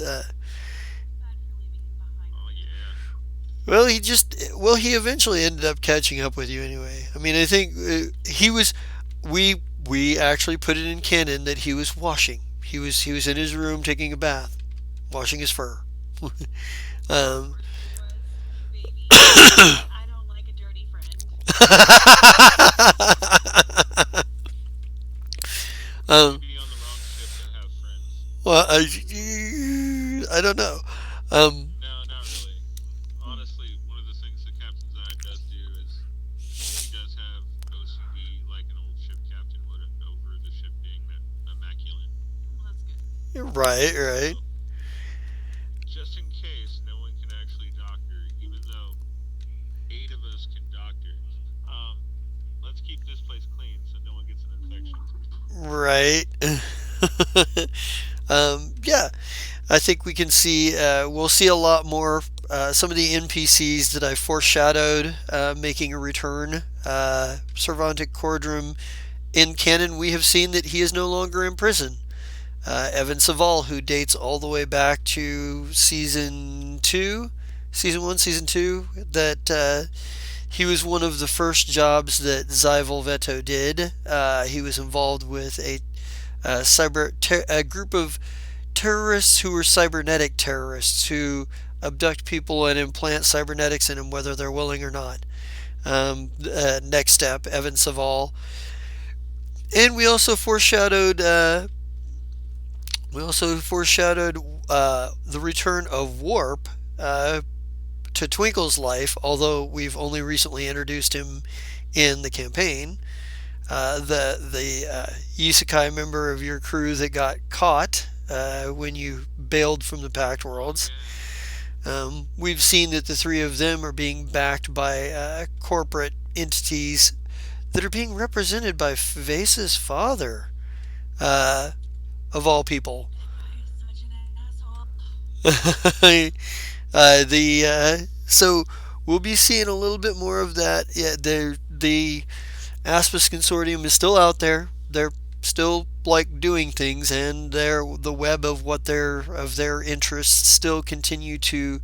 Sad for leaving him behind Oh with it. yeah. he eventually ended up catching up with you anyway. I mean, I think he was we actually put it in canon that he was washing. He was in his room taking a bath, washing his fur. Of um, course he was, baby. I don't like a dirty friend. You may um, be on the wrong ship to have friends. well, I don't know. Um, No, not really. Honestly, one of the things that Captain Zod does do is he does have OCD like an old ship captain would over the ship being immaculate. Well, that's good. right, right. So, just in case no one can actually doctor, even though eight of us can doctor, um, let's keep this place clean so no one gets an infection. Right. Yeah, I think we can see. We'll see a lot more. Some of the NPCs that I foreshadowed making a return. Cervantic Cordrum in canon, we have seen that he is no longer in prison. Evan Saval, who dates all the way back to season one, season two, that he was one of the first jobs that Zyval Veto did. He was involved with a group of terrorists who were cybernetic terrorists who abduct people and implant cybernetics in them, whether they're willing or not. Next step, Evan Saval, and we also foreshadowed the return of Warp to Twinkle's life, although we've only recently introduced him in the campaign. The isekai member of your crew that got caught when you bailed from the Pact Oh Worlds. yeah. We've seen that the three of them are being backed by corporate entities that are being represented by Vase's father, uh, of all people. That guy is such an asshole. So we'll be seeing a little bit more of that. Yeah, the Aspis Consortium is still out there. They're still like doing things, and the web of their interests still continue to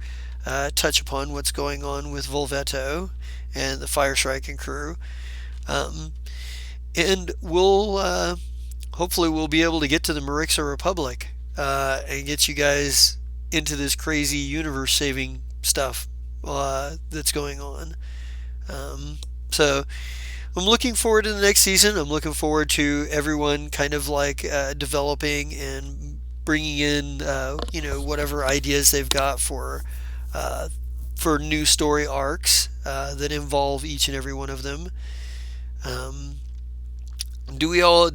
touch upon what's going on with Volvetto and the Fire Shrike and crew. Um, and hopefully we'll be able to get to the Marixa Republic and get you guys into this crazy universe saving stuff that's going on. So I'm looking forward to the next season. I'm looking forward to everyone kind of like developing and bringing in whatever ideas they've got uh, for new story arcs that involve each and every one of them. Um,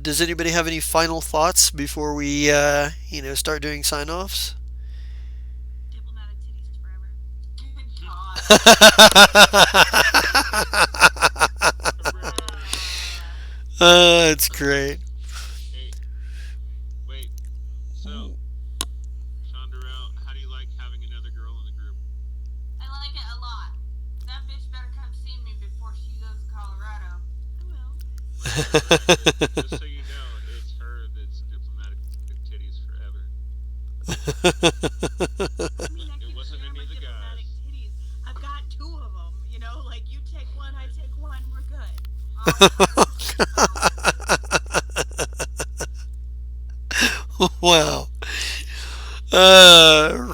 Does anybody have any final thoughts before we start doing sign offs? Diplomatic titties forever. Good God. It's great. Hey, wait. So, Chandarelle, how do you like having another girl in the group? I like it a lot. That bitch better come see me before before she goes to Colorado. I will. Just so you know, it's her that's diplomatic titties forever. I mean, I It keep wasn't sharing any my of the diplomatic guys. titties. I've got two of them. You know, like you take one, I Right. take one, we're good. Oh, oh, Wow.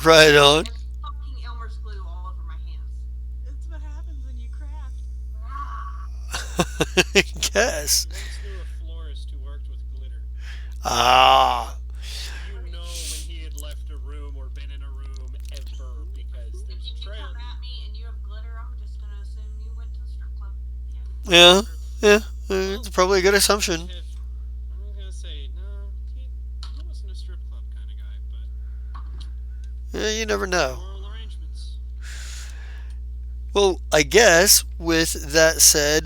Right on. and fucking Elmer's glue all over my hands. It's what happens when you craft. Ah. Guess. You once knew a florist who worked with glitter. Ah. You I mean, know when he had left a room or been in a room ever because if there's you trail. come at me and you have glitter, I'm just gonna assume you went to the strip club. Yeah, Yeah. true. Yeah. Well, It's probably a good he may assumption. have. I'm gonna say no. He wasn't a strip club kind of guy, but Yeah, you never know. oral arrangements. Well, I guess with that said,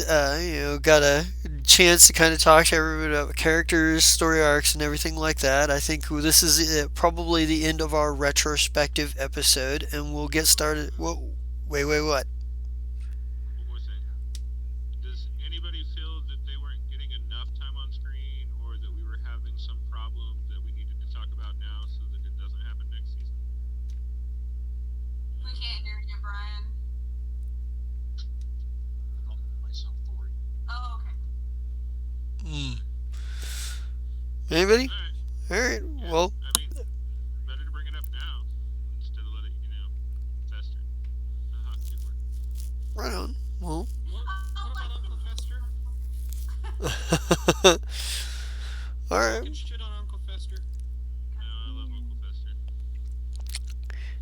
got a chance to kind of talk to everybody about characters, story arcs, and everything like that. I think this is probably the end of our retrospective episode, and we'll get started. Whoa, wait, wait, what? One more thing. Does anybody feel that they weren't getting enough time on screen, or that we were having some problem that we needed to talk about now so that it doesn't happen next season? We can't hear you, Brian. I'm myself for it. Oh, okay. Hmm. Anybody? All right. All right. Yeah. Well, I mean, better to bring it up now instead of let it, fester. How it could work. right on. Well. Oh, What but about Uncle Fester? All right. Talking shit on Uncle Fester. No, I love Uncle Fester.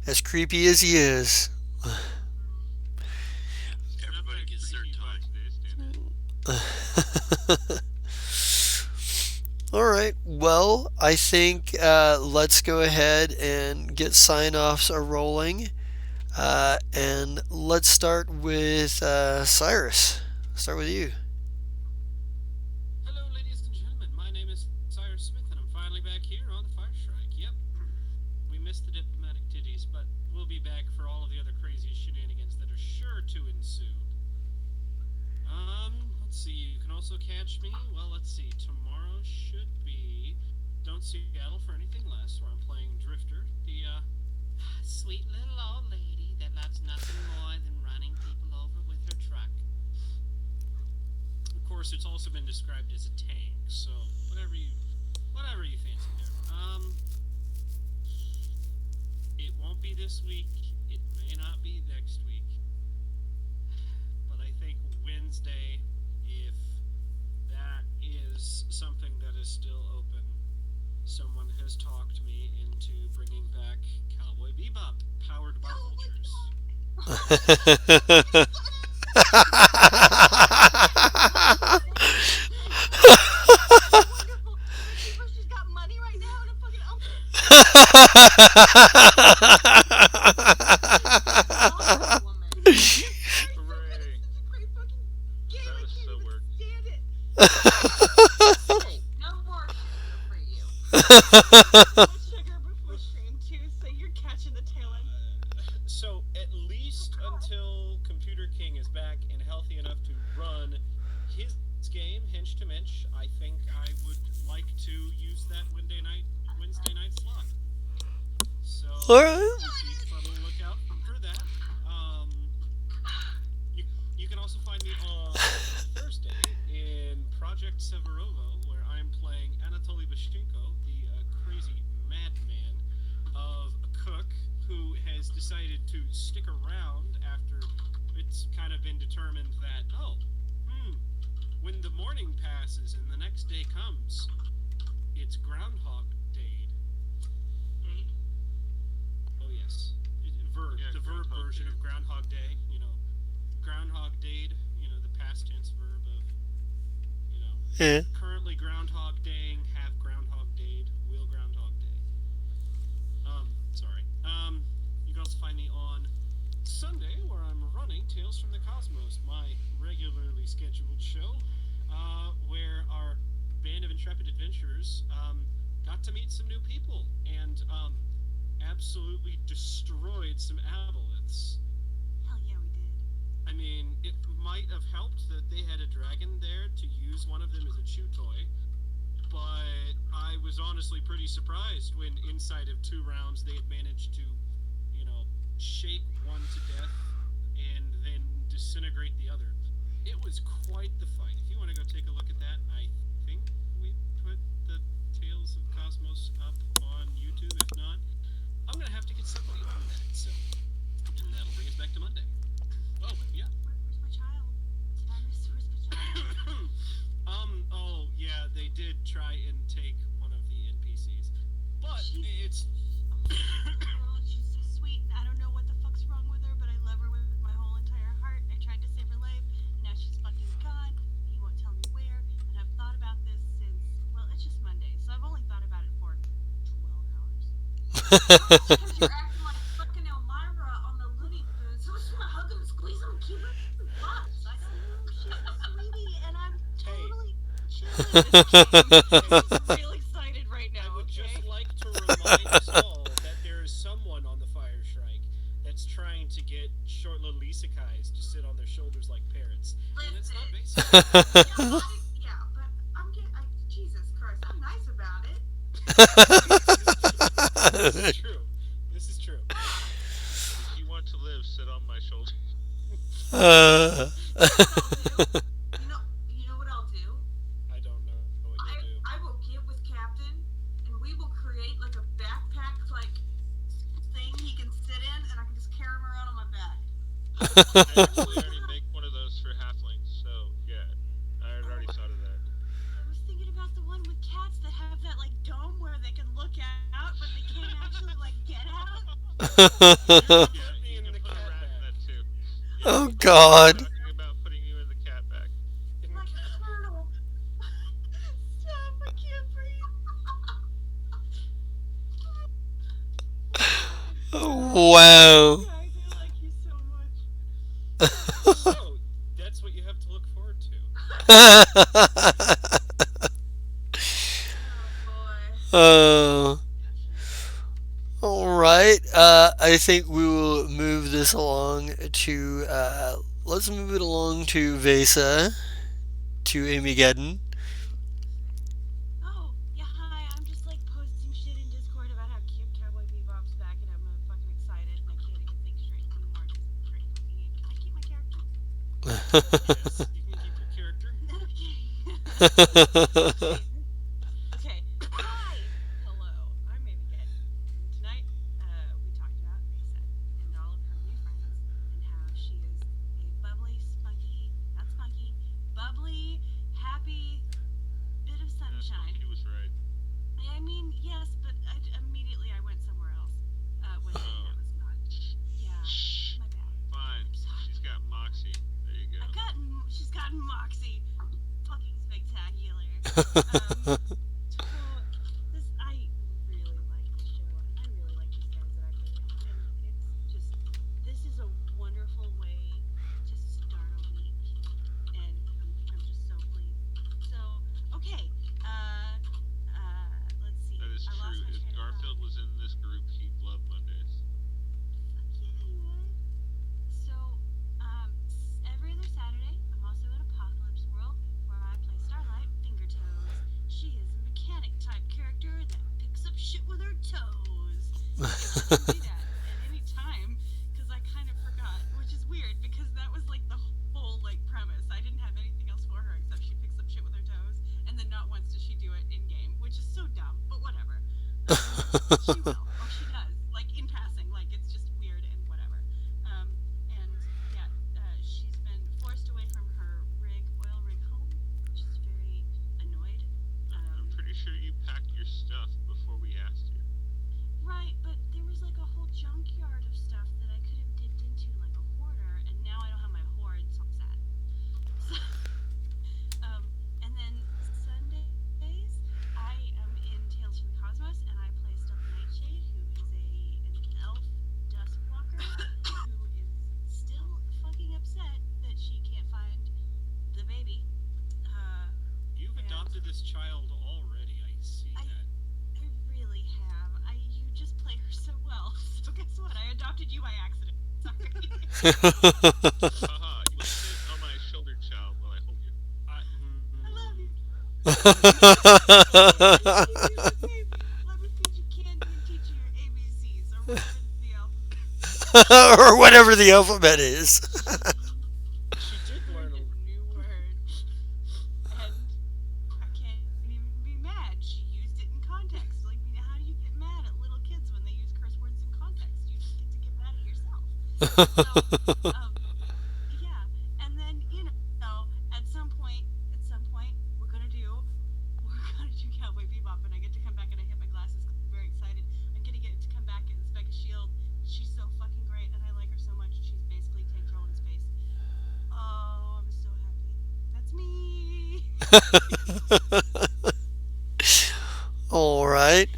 As creepy as he is. He's not Everybody that gets their creepy by time. today's standards. All right. Well, I think let's go ahead and get sign offs a rolling. And let's start with Cyrus. Start with you. Hello, ladies and gentlemen. My name is Cyrus Smith, and I'm finally back here on the Fire Shrike. Yep, we missed the diplomatic titties, but we'll be back for all of the other crazy shenanigans that are sure to ensue. Let's see. You can also catch me. Well, let's see. Tomorrow should be Don't Seattle for Anything Less, where I'm playing Drifter, the sweet little old lady that loves nothing more than running people over with her truck. Of course, it's also been described as a tank, so whatever you fancy there. It won't be this week. It may not be next week, but I think Wednesday, if that is something that is still open, someone has talked me into bringing back Cowboy Bebop, powered by vultures. Wonderful. Let's see if she's got money right now and a fucking Awesome woman. Hooray! This is a great fucking game. That I was can't so even work. stand it. Hey, no more sugar for you. No sugar before stream 2, so you're catching the tail end. So at least until Computer King is back and healthy enough to run his game, Hinch to Minch, I think I would like to use that Wednesday night slot. So All right. keep on the lookout for that. You you can also find me on Thursday in Project Severovo, where I'm playing Anatoly Bashchenko, the crazy madman of a cook who has decided to stick around after it's kind of been determined that, when the morning passes and the next day comes, it's Groundhog Day. Oh yes, Yeah, the verb Groundhog version Day. of Groundhog Day. Groundhog Day. The past tense verb of, Yeah. currently Groundhog Daying, have Groundhog Dayed, will Groundhog Day. Sorry. You can also find me on Sunday, where I'm running Tales from the Cosmos, my regularly scheduled show, where our band of intrepid adventurers got to meet some new people and absolutely destroyed some aboleths. Hell yeah, we did. I mean, it might have helped that they had a dragon there to use one of them as a chew toy, but I was honestly pretty surprised when inside of 2 rounds they had managed to, you know, shake one to death and then disintegrate the other. It was quite the fight. If you want to go take a look at that, I think we put the Tales of Cosmos up on YouTube. If not, I'm gonna have to get somebody on that. So, and that'll bring us back to Monday. Oh, yeah. Where's my child? Cyrus, where's my child? Oh, yeah, they did try and take one of the NPCs. But it's. Girl, she's so sweet. I don't know what the fuck's wrong with her, but I love her with my whole entire heart. I tried to save her life, and now she's fucking gone. He won't tell me where, and I've thought about this since, well, it's just Monday, so I've only thought about it for 12 hours. Because you're acting like fucking Elmira on the Looney Tunes. So just want to hug him, squeeze him, keep him butts. I don't know. She's a sweetie, and I'm Hey. totally chilling this game. I'm real excited right I now, would okay? just like to remind us all that there is someone on the Fire Shrike that's trying to get short little isekais to sit on their shoulders like parrots. And it's not basic. Yeah, but I'm getting. Jesus Christ, I'm nice about it. This is true. This is true. If you want to live, sit on my shoulder. uh, You know what I'll do? I don't know what you'll do. I will get with Captain, and we will create like a backpack like thing he can sit in, and I can just carry him around on my back. I actually already make one of those for halflings, so yeah, I had already thought of that. I was thinking about the one with cats that have that like dome where they can look out, but they can't actually like get out. Yeah, you In can the put a cat rat in bag. that too. oh I'm God. talking about putting you in the cat bag. Like a turtle. Stop! I can't breathe. Wow. Guys, I like you so much. So, that's what you have to look forward to. Oh boy. uh, all right. I think we will move this along to. Let's move it along to Vesa, to Amy Geddon. Oh, yeah, hi. I'm just like posting shit in Discord about how cute Cowboy Bebop's back, and I'm fucking excited, and I can't even think straight anymore because it's pretty fucking neat. Can I keep my character? Yes, you can keep your character. Okay. Okay. Hi. Hello. I'm Amy Geddon. And tonight, we talked about Mesa and all of her new friends and how she is a bubbly, spunky, not spunky, bubbly, happy bit of sunshine. He was right. I mean, yes, but immediately I went somewhere else when that was not. Yeah, my bad. Fine. I'm sorry. She's got moxie. There you go. She's got moxie. Fucking spectacular. So this, I really like the show, and I really like these guys that I play with, and it's just, this is a wonderful way to start a week, and I'm just so pleased. So, okay, let's see. That is I lost true. my If train of Garfield thought. was in this group, he'd love Mondays. Fuck yeah, he would. So, every other Saturday, I'm also in Apocalypse World, where I play Starlight Fingertoes. She is a mechanic type character that picks up shit with her toes. And she can do that at any time, because I kind of forgot, which is weird, because that was like the whole like premise. I didn't have anything else for her except she picks up shit with her toes, and then not once does she do it in game, which is so dumb, but whatever. She will, or she does, like in passing, like it's just weird and whatever. And yeah, she's been forced away from her oil rig home, which is very annoyed. I'm pretty sure you packed your stuff before we asked you. Right, but there was like a whole junkyard of stuff that I could have dipped into like a hoarder, and now I don't have my hoard, so I'm sad. So, and then Sundays, I am in Tales from the Cosmos, and I play Stealth Nightshade, who is an elf duskwalker who is still fucking upset that she can't find the baby. You've And adopted this child already. I see I- that. I really have. You just play her so well. So guess what? I adopted you by accident. Sorry. Haha, you must say Why don't you do the same? Let me feed you candy and teach you your ABCs or whatever the alphabet is. or whatever the alphabet is. She She did learn learned a new word, and I can't even be mad. She used it in context. Like, how do you get mad at little kids when they use curse words in context? You just get to get mad at yourself. So, um, yeah. And then, at some point, we're gonna do Cowboy Bebop, and I get to come back and I hit my glasses because I'm very excited. I'm gonna get to come back and spec a shield. She's so fucking great, and I like her so much. She's basically Tank Girl in space. Oh, I'm so happy. That's me. All right.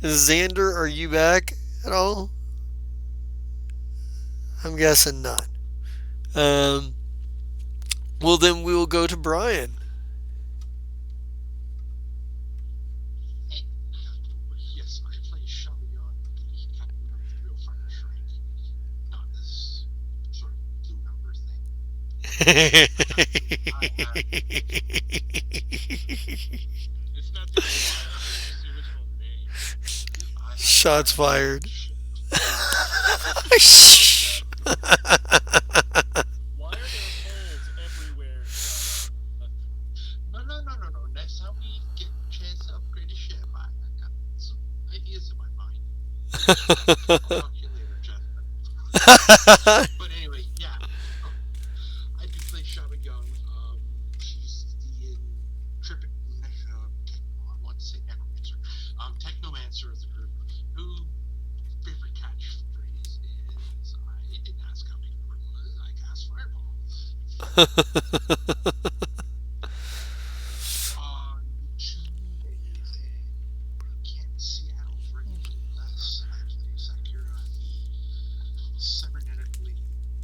Xander, are you back at all? I'm guessing not. Um, well, then we will go to Brian. Yes, I play Shogun, the captain of the Real Fire Shrike. Not this sort of blue number thing. I have It's not the old Islander. What's the original name? I have Shots activated fired. shift. Shh. exactly. Why are there holes everywhere, Shauna? No. Next time we get a chance to upgrade a ship, I got some ideas in my mind. I'll talk to you later, Jeff. But anyway, yeah. Um, I do play Shaba Young. She's the intrepid, I want to say necromancer, technomancer of the group, who favorite catchphrase is, I didn't ask how big the room was, I cast fireball. On Tuesdays, and can't Seattle for anything less, I play Sakura, the cybernetically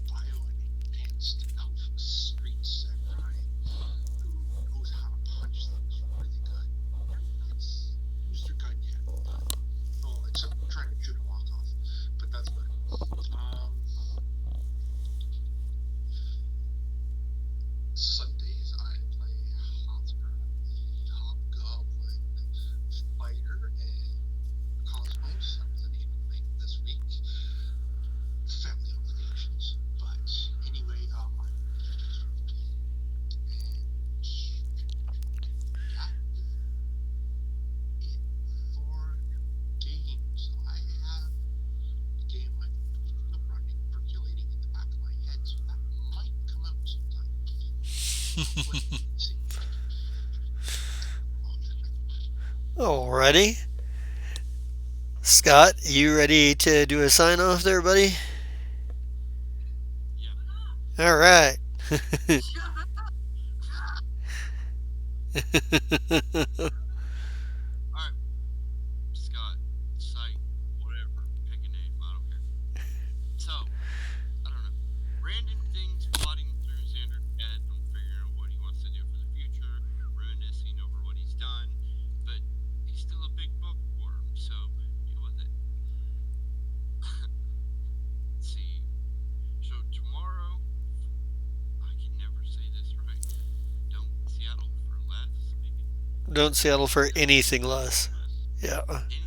bio-enhanced elf street samurai who knows how to punch things really good. Haven't used her gun yet, well, except trying to shoot a walk off, but that's good. Sundays I play Hotspur, the Hobgoblin Fighter, and Cosmos. I'm planning to make this week. Family obligations, but anyway, and that is it for games. I have a game I'm thinking of running, percolating in the back of my head, so that might come out sometime. Wait and see. Alrighty. Scott, you ready to do a sign off there, buddy? Yeah. All right. All right, Scott, Sight, whatever. Pick a name. I don't care. So, I don't know. Random things plotting through Xander's head. I'm figuring out what he wants to do for the future, reminiscing over what he's done. But he's still a big bookworm, so deal with it. Let's see. So tomorrow, I can never say this right. Don't Seattle for less, maybe. Don't settle for Don't anything settle for less. less. Yeah. Anything.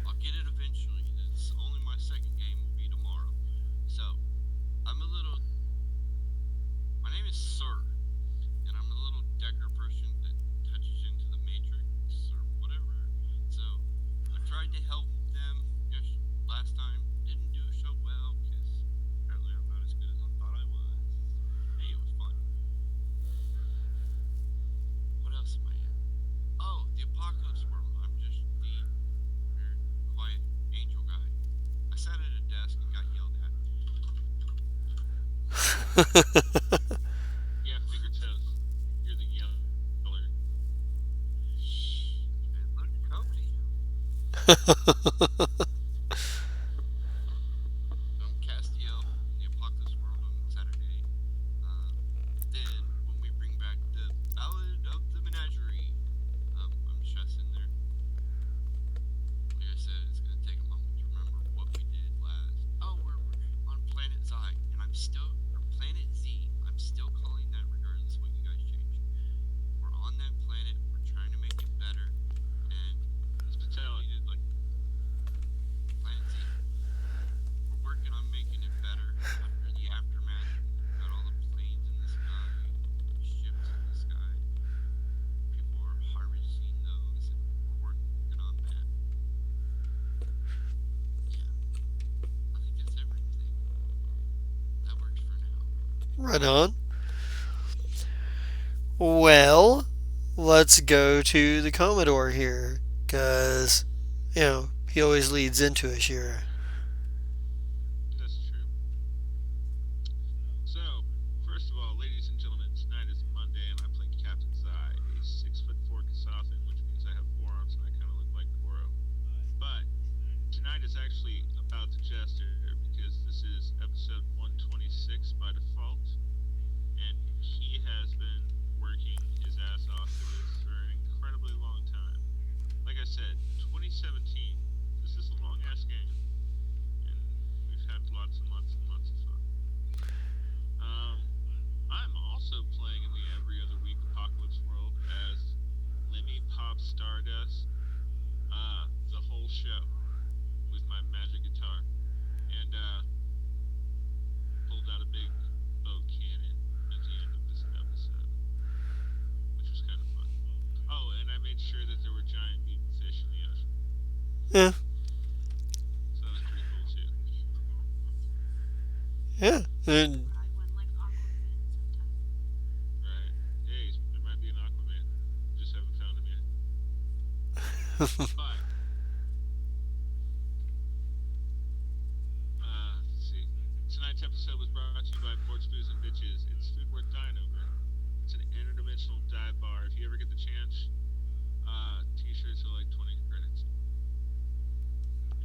I'll get it eventually. It's only my second game will be tomorrow. So I'm a little. My name is Sir, and I'm a little Decker person that touches into the Matrix or whatever. So I tried to help them last time. Didn't do so well because apparently I'm not as good as I thought I was. Hey, it was fun. What else am I in? Oh, the Apocalypse World. I'm just the weird, quiet angel guy. I sat at a desk and got yelled at. Yeah, finger toast. You're the yeller. Shh, it looked comfy. I'm Castiel in the Apocalypse World on Saturday. Then, when we bring back the Ballad of the Menagerie, I'm Chess in there. Like I said, it's gonna take a moment to remember what we did last. Oh, we're on Planet Xi, and I'm still, or Planet Z. I'm still calling that regardless of what you guys changed. We're on that planet. Right on. Well, let's go to the Commodore here, because, he always leads into us here. That's true. So, first of all, ladies and gentlemen, tonight is Monday, and I play Captain Zai, a 6'4" Kasathan, which means I have forearms and I kind of look like Goro. But tonight is actually about the Jester because this is episode 126 by default, and he has been working his ass off for this for an incredibly long time. Like I said, 2017. This is a long ass game, and we've had lots and lots and lots of fun. I'm also playing in the every other week Apocalypse World as Lemmy Pop Stardust, the whole show with my magic guitar, and pulled out a big boat cannon at the end of this episode, which was kind of fun. Oh, and I made sure that there were giant mutant fish in the ocean, Yeah, so that was pretty cool too. yeah. And I wouldn't like Aquaman sometimes. Right? Hey, there might be an Aquaman. Just haven't found him yet. But let's see. Tonight's episode was brought to you by Ports, Booze, and Bitches. It's food worth dying over. It's an interdimensional dive bar. If you ever get the chance, t-shirts are like 20 credits.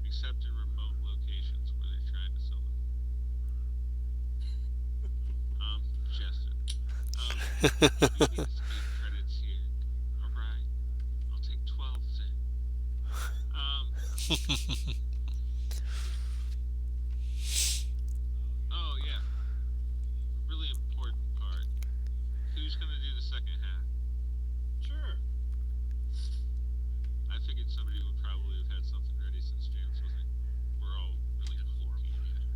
Except in remote locations where they're trying to sell them. Justin. You need 8 credits here. Alright. I'll take 12 then. Oh yeah. Really important part. Who's gonna do the second half? Sure. I figured somebody would probably have had something ready since James wasn't. We're all really horrible at it.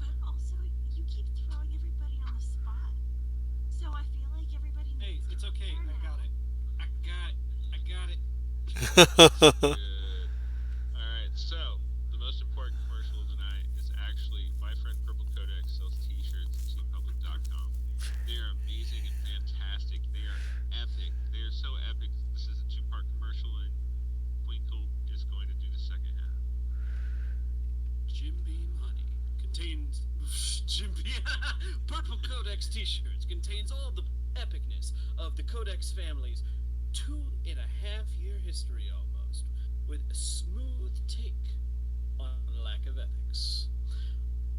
But also, you keep throwing everybody on the spot. So I feel like everybody Hey, needs it's to okay. prepare I got now. it. I got it. I got it. Good. Alright, so the most important commercial of the night is actually my friend Purple Codex sells t-shirts at tpublic.com. They are amazing and fantastic. They are epic. They are so epic. This is a two-part commercial, and Winkle is going to do the second half. Jim Beam honey contains Jim Beam Purple Codex T-shirts contains all the epicness of the Codex family's 2.5 year history almost, with a smooth take on lack of ethics.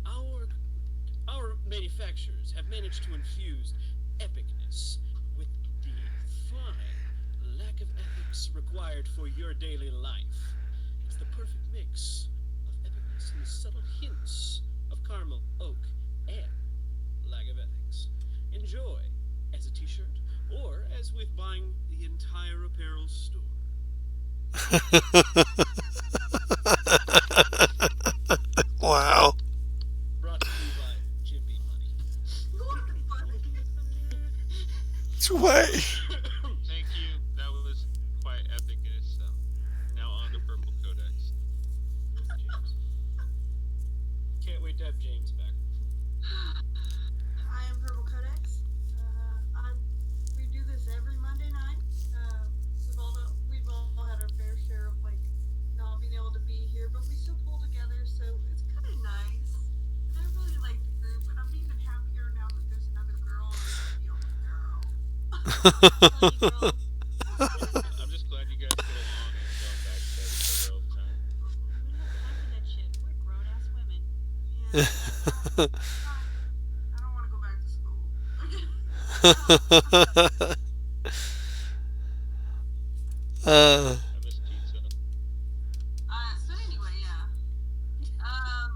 Our our manufacturers have managed to infuse epicness with the fine lack of ethics required for your daily life. It's the perfect mix of epicness and the subtle hints of caramel, oak, and lack of ethics. Enjoy as a t-shirt or as with buying the entire apparel store. wow. Brought to you by Jim Beam Honey. What the fuck? It's way. Thank you. That was quite epic in itself. Now on to Purple Codex. Miss James. Can't wait to have James back. I am Purple Codex. We do this every Monday night. We've all had our fair share of like not being able to be here, but we still pull together, so it's kind of nice. And I really like the group, and I'm even happier now that there's another girl. I'm the only girl. Love you, girl. I'm just glad you guys get along and don't backstab each other all the time. We don't have time for that shit. We're grown ass women. Yeah. I don't want to go back to school. uh, I miss pizza. So anyway, yeah. Um,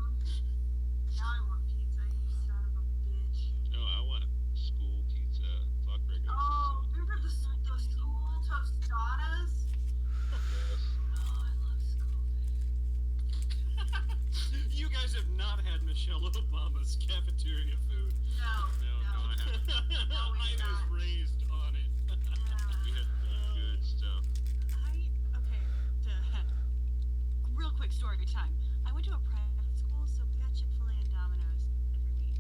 now I want pizza, you son of a bitch. No, I want school pizza. Fuck regular Oh, pizza. remember the school tostadas? Yes. Oh, I love school food. You guys have not had Michelle Obama's cafeteria food. No, No, I haven't. No, we I was not. raised on it. We had good stuff. Okay, real quick story time. I went to a private school, so we got Chick-fil-A and Domino's every week.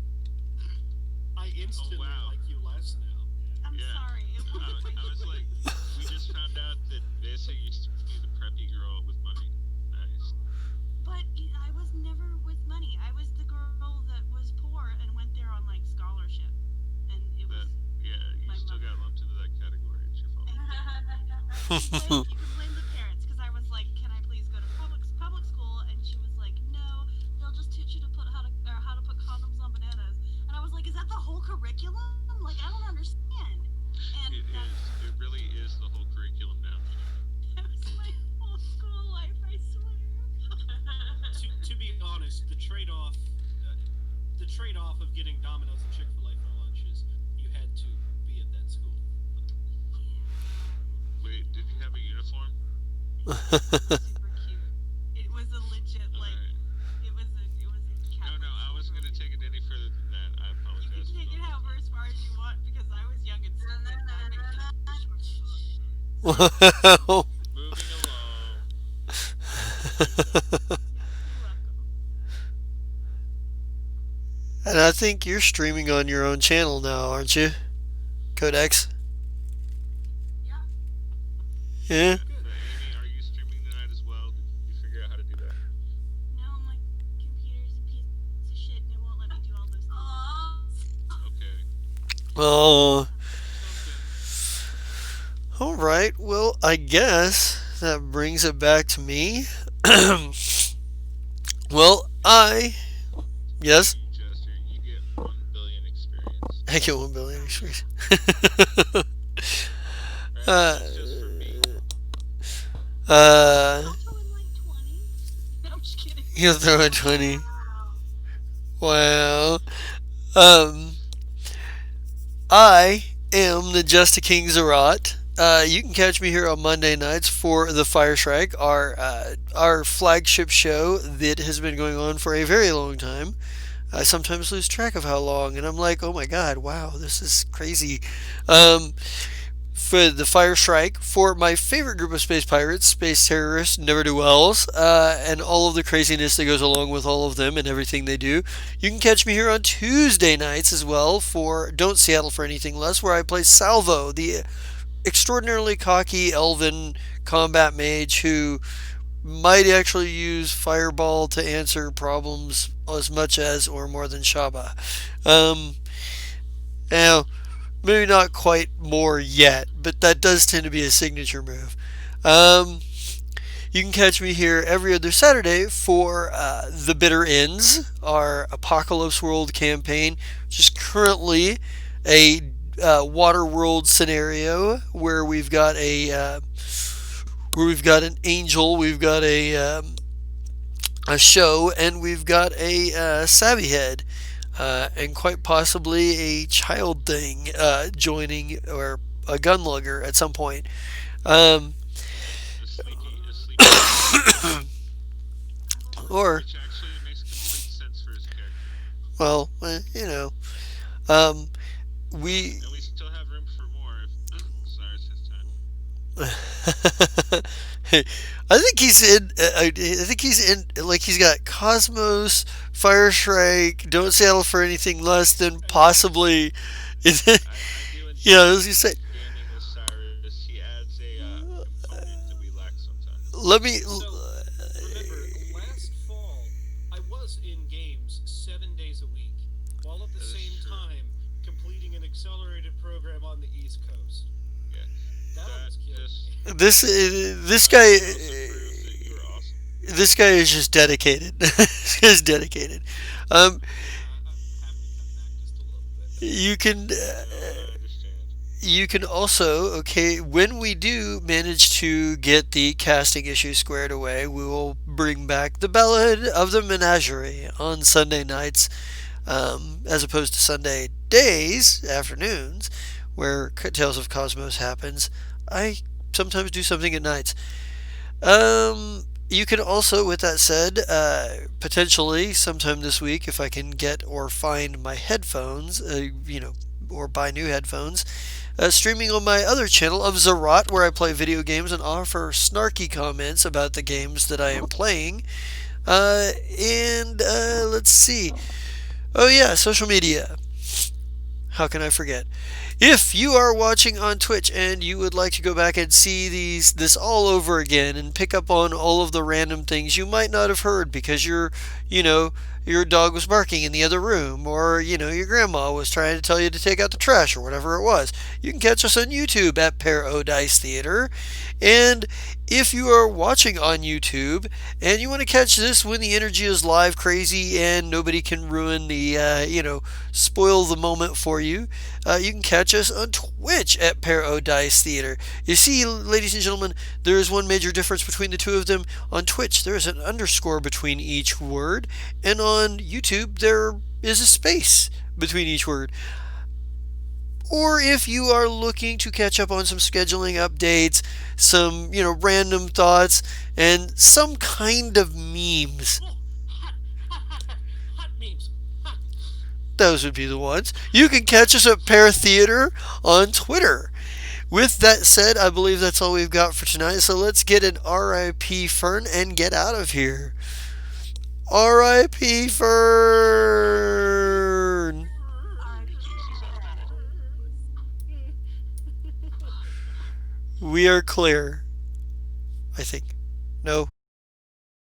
I Oh instantly wow. like you less now. I'm Yeah. sorry. It wasn't my I was like, we just found out that Vesa used to be the preppy girl with money. Nice. But I was never with money. I was the girl that was poor and went there on like scholarship, and it was That yeah, you my still mother. got lumped into that category. It's your fault. I know. You can blame the parents because I was like, "Can I please go to public school?" And she was like, "No, they'll just teach you to put how to put condoms on bananas." And I was like, "Is that the whole curriculum? Like, I don't understand." And It that's is. It really is the whole curriculum now. that was my whole school life. I swear. To be honest, the trade off of getting Domino's and Chick Fil A for lunches, you had to be at that school. Wait, did you have a uniform? Super cute. It was a legit All like right. it was a No, Catholic no, I school wasn't girl gonna take it uniform. any further than that. I You can apologize for take it going that however far. as far as you want because I was young and stupid and I didn't care. Moving along. Vesa. You're welcome. And I think you're streaming on your own channel now, aren't you? Codex. Yeah. Yeah. Yeah, Good. but Amy, are you streaming tonight as well? Did you figure out how to do that? No, my computer's a piece of shit and it won't let me do all those things at Aw. once. Okay. Oh. Someday. Someday. All right. Well, I guess that brings it back to me. Well, I Thank yes. you, Jester. You get 1 billion experience. I get 1 billion Oh experience. yeah. Right? uh, That's just for me. uh, I'll throw in like 20. No, I'm just kidding. you'll throw a 20. Wow. Wow. Um, I am the Just a King Zerat. You can catch me here on Monday nights for the Fire Shrike, our flagship show that has been going on for a very long time. I sometimes lose track of how long, and I'm like, oh my god, wow, this is crazy. Um, for the Fire Strike, for my favorite group of space pirates, space terrorists, never do wells, and all of the craziness that goes along with all of them and everything they do. You can catch me here on Tuesday nights as well for Don't Seattle for Anything Less, where I play Salvo, the extraordinarily cocky elven combat mage who might actually use Fireball to answer problems as much as or more than Shaba. Um, now, maybe not quite more yet, but that does tend to be a signature move. Um, you can catch me here every other Saturday for The Bitter Ends, our Apocalypse World campaign, which is currently a water world scenario where we've got an angel, we've got a show, and we've got a savvy head, and quite possibly a child thing joining or a gunlugger at some point. Um, A sleepy gunlugger. I love it. or Which actually makes complete sense for his character. well, um, we. And we still have room for more if Cyrus has time. I think he's in. I think he's in. Like he's got Cosmos, Fire Strike. Don't settle for anything less than possibly. I do Yeah, enjoy as you say, gaming with Cyrus. He adds a component that we lack sometimes. let me. So remember, last fall I was in games 7 days a week, while at the That is same true. time completing an accelerated program on the East Coast. Yeah. That That almost killed just me. This that guy. also proves that you are awesome. This guy is just dedicated. He's dedicated. Um, Having to cut back just a little bit. you can. No, I understand. You can also, okay, when we do manage to get the casting issue squared away, we will bring back the Ballad of the Menagerie on Sunday nights, as opposed to Sunday days, afternoons, where Tales of Cosmos happens. I sometimes do something at nights. You can also, with that said, potentially sometime this week, if I can get or find my headphones, or buy new headphones, streaming on my other channel of Zerat, where I play video games and offer snarky comments about the games that I am playing. And let's see. Oh, yeah, social media. How can I forget? If you are watching on Twitch and you would like to go back and see this all over again and pick up on all of the random things you might not have heard because you know, your dog was barking in the other room, or your grandma was trying to tell you to take out the trash, or whatever it was, you can catch us on YouTube at Paradise Theater. And if you are watching on YouTube and you want to catch this when the energy is live crazy and nobody can ruin spoil the moment for you, you can catch us on Twitch at Paradise Theater. You see, ladies and gentlemen, there is one major difference between the two of them. On Twitch, there is an underscore between each word, and on YouTube, there is a space between each word. Or if you are looking to catch up on some scheduling updates, some, random thoughts, and some kind of memes, Oh, hot memes. Hot. those would be the ones. You can catch us at Pear Theater on Twitter. With that said, I believe that's all we've got for tonight. So let's get an RIP Fern and get out of here. RIP Fern. R.I.P. She's all about it. We are clear, I think.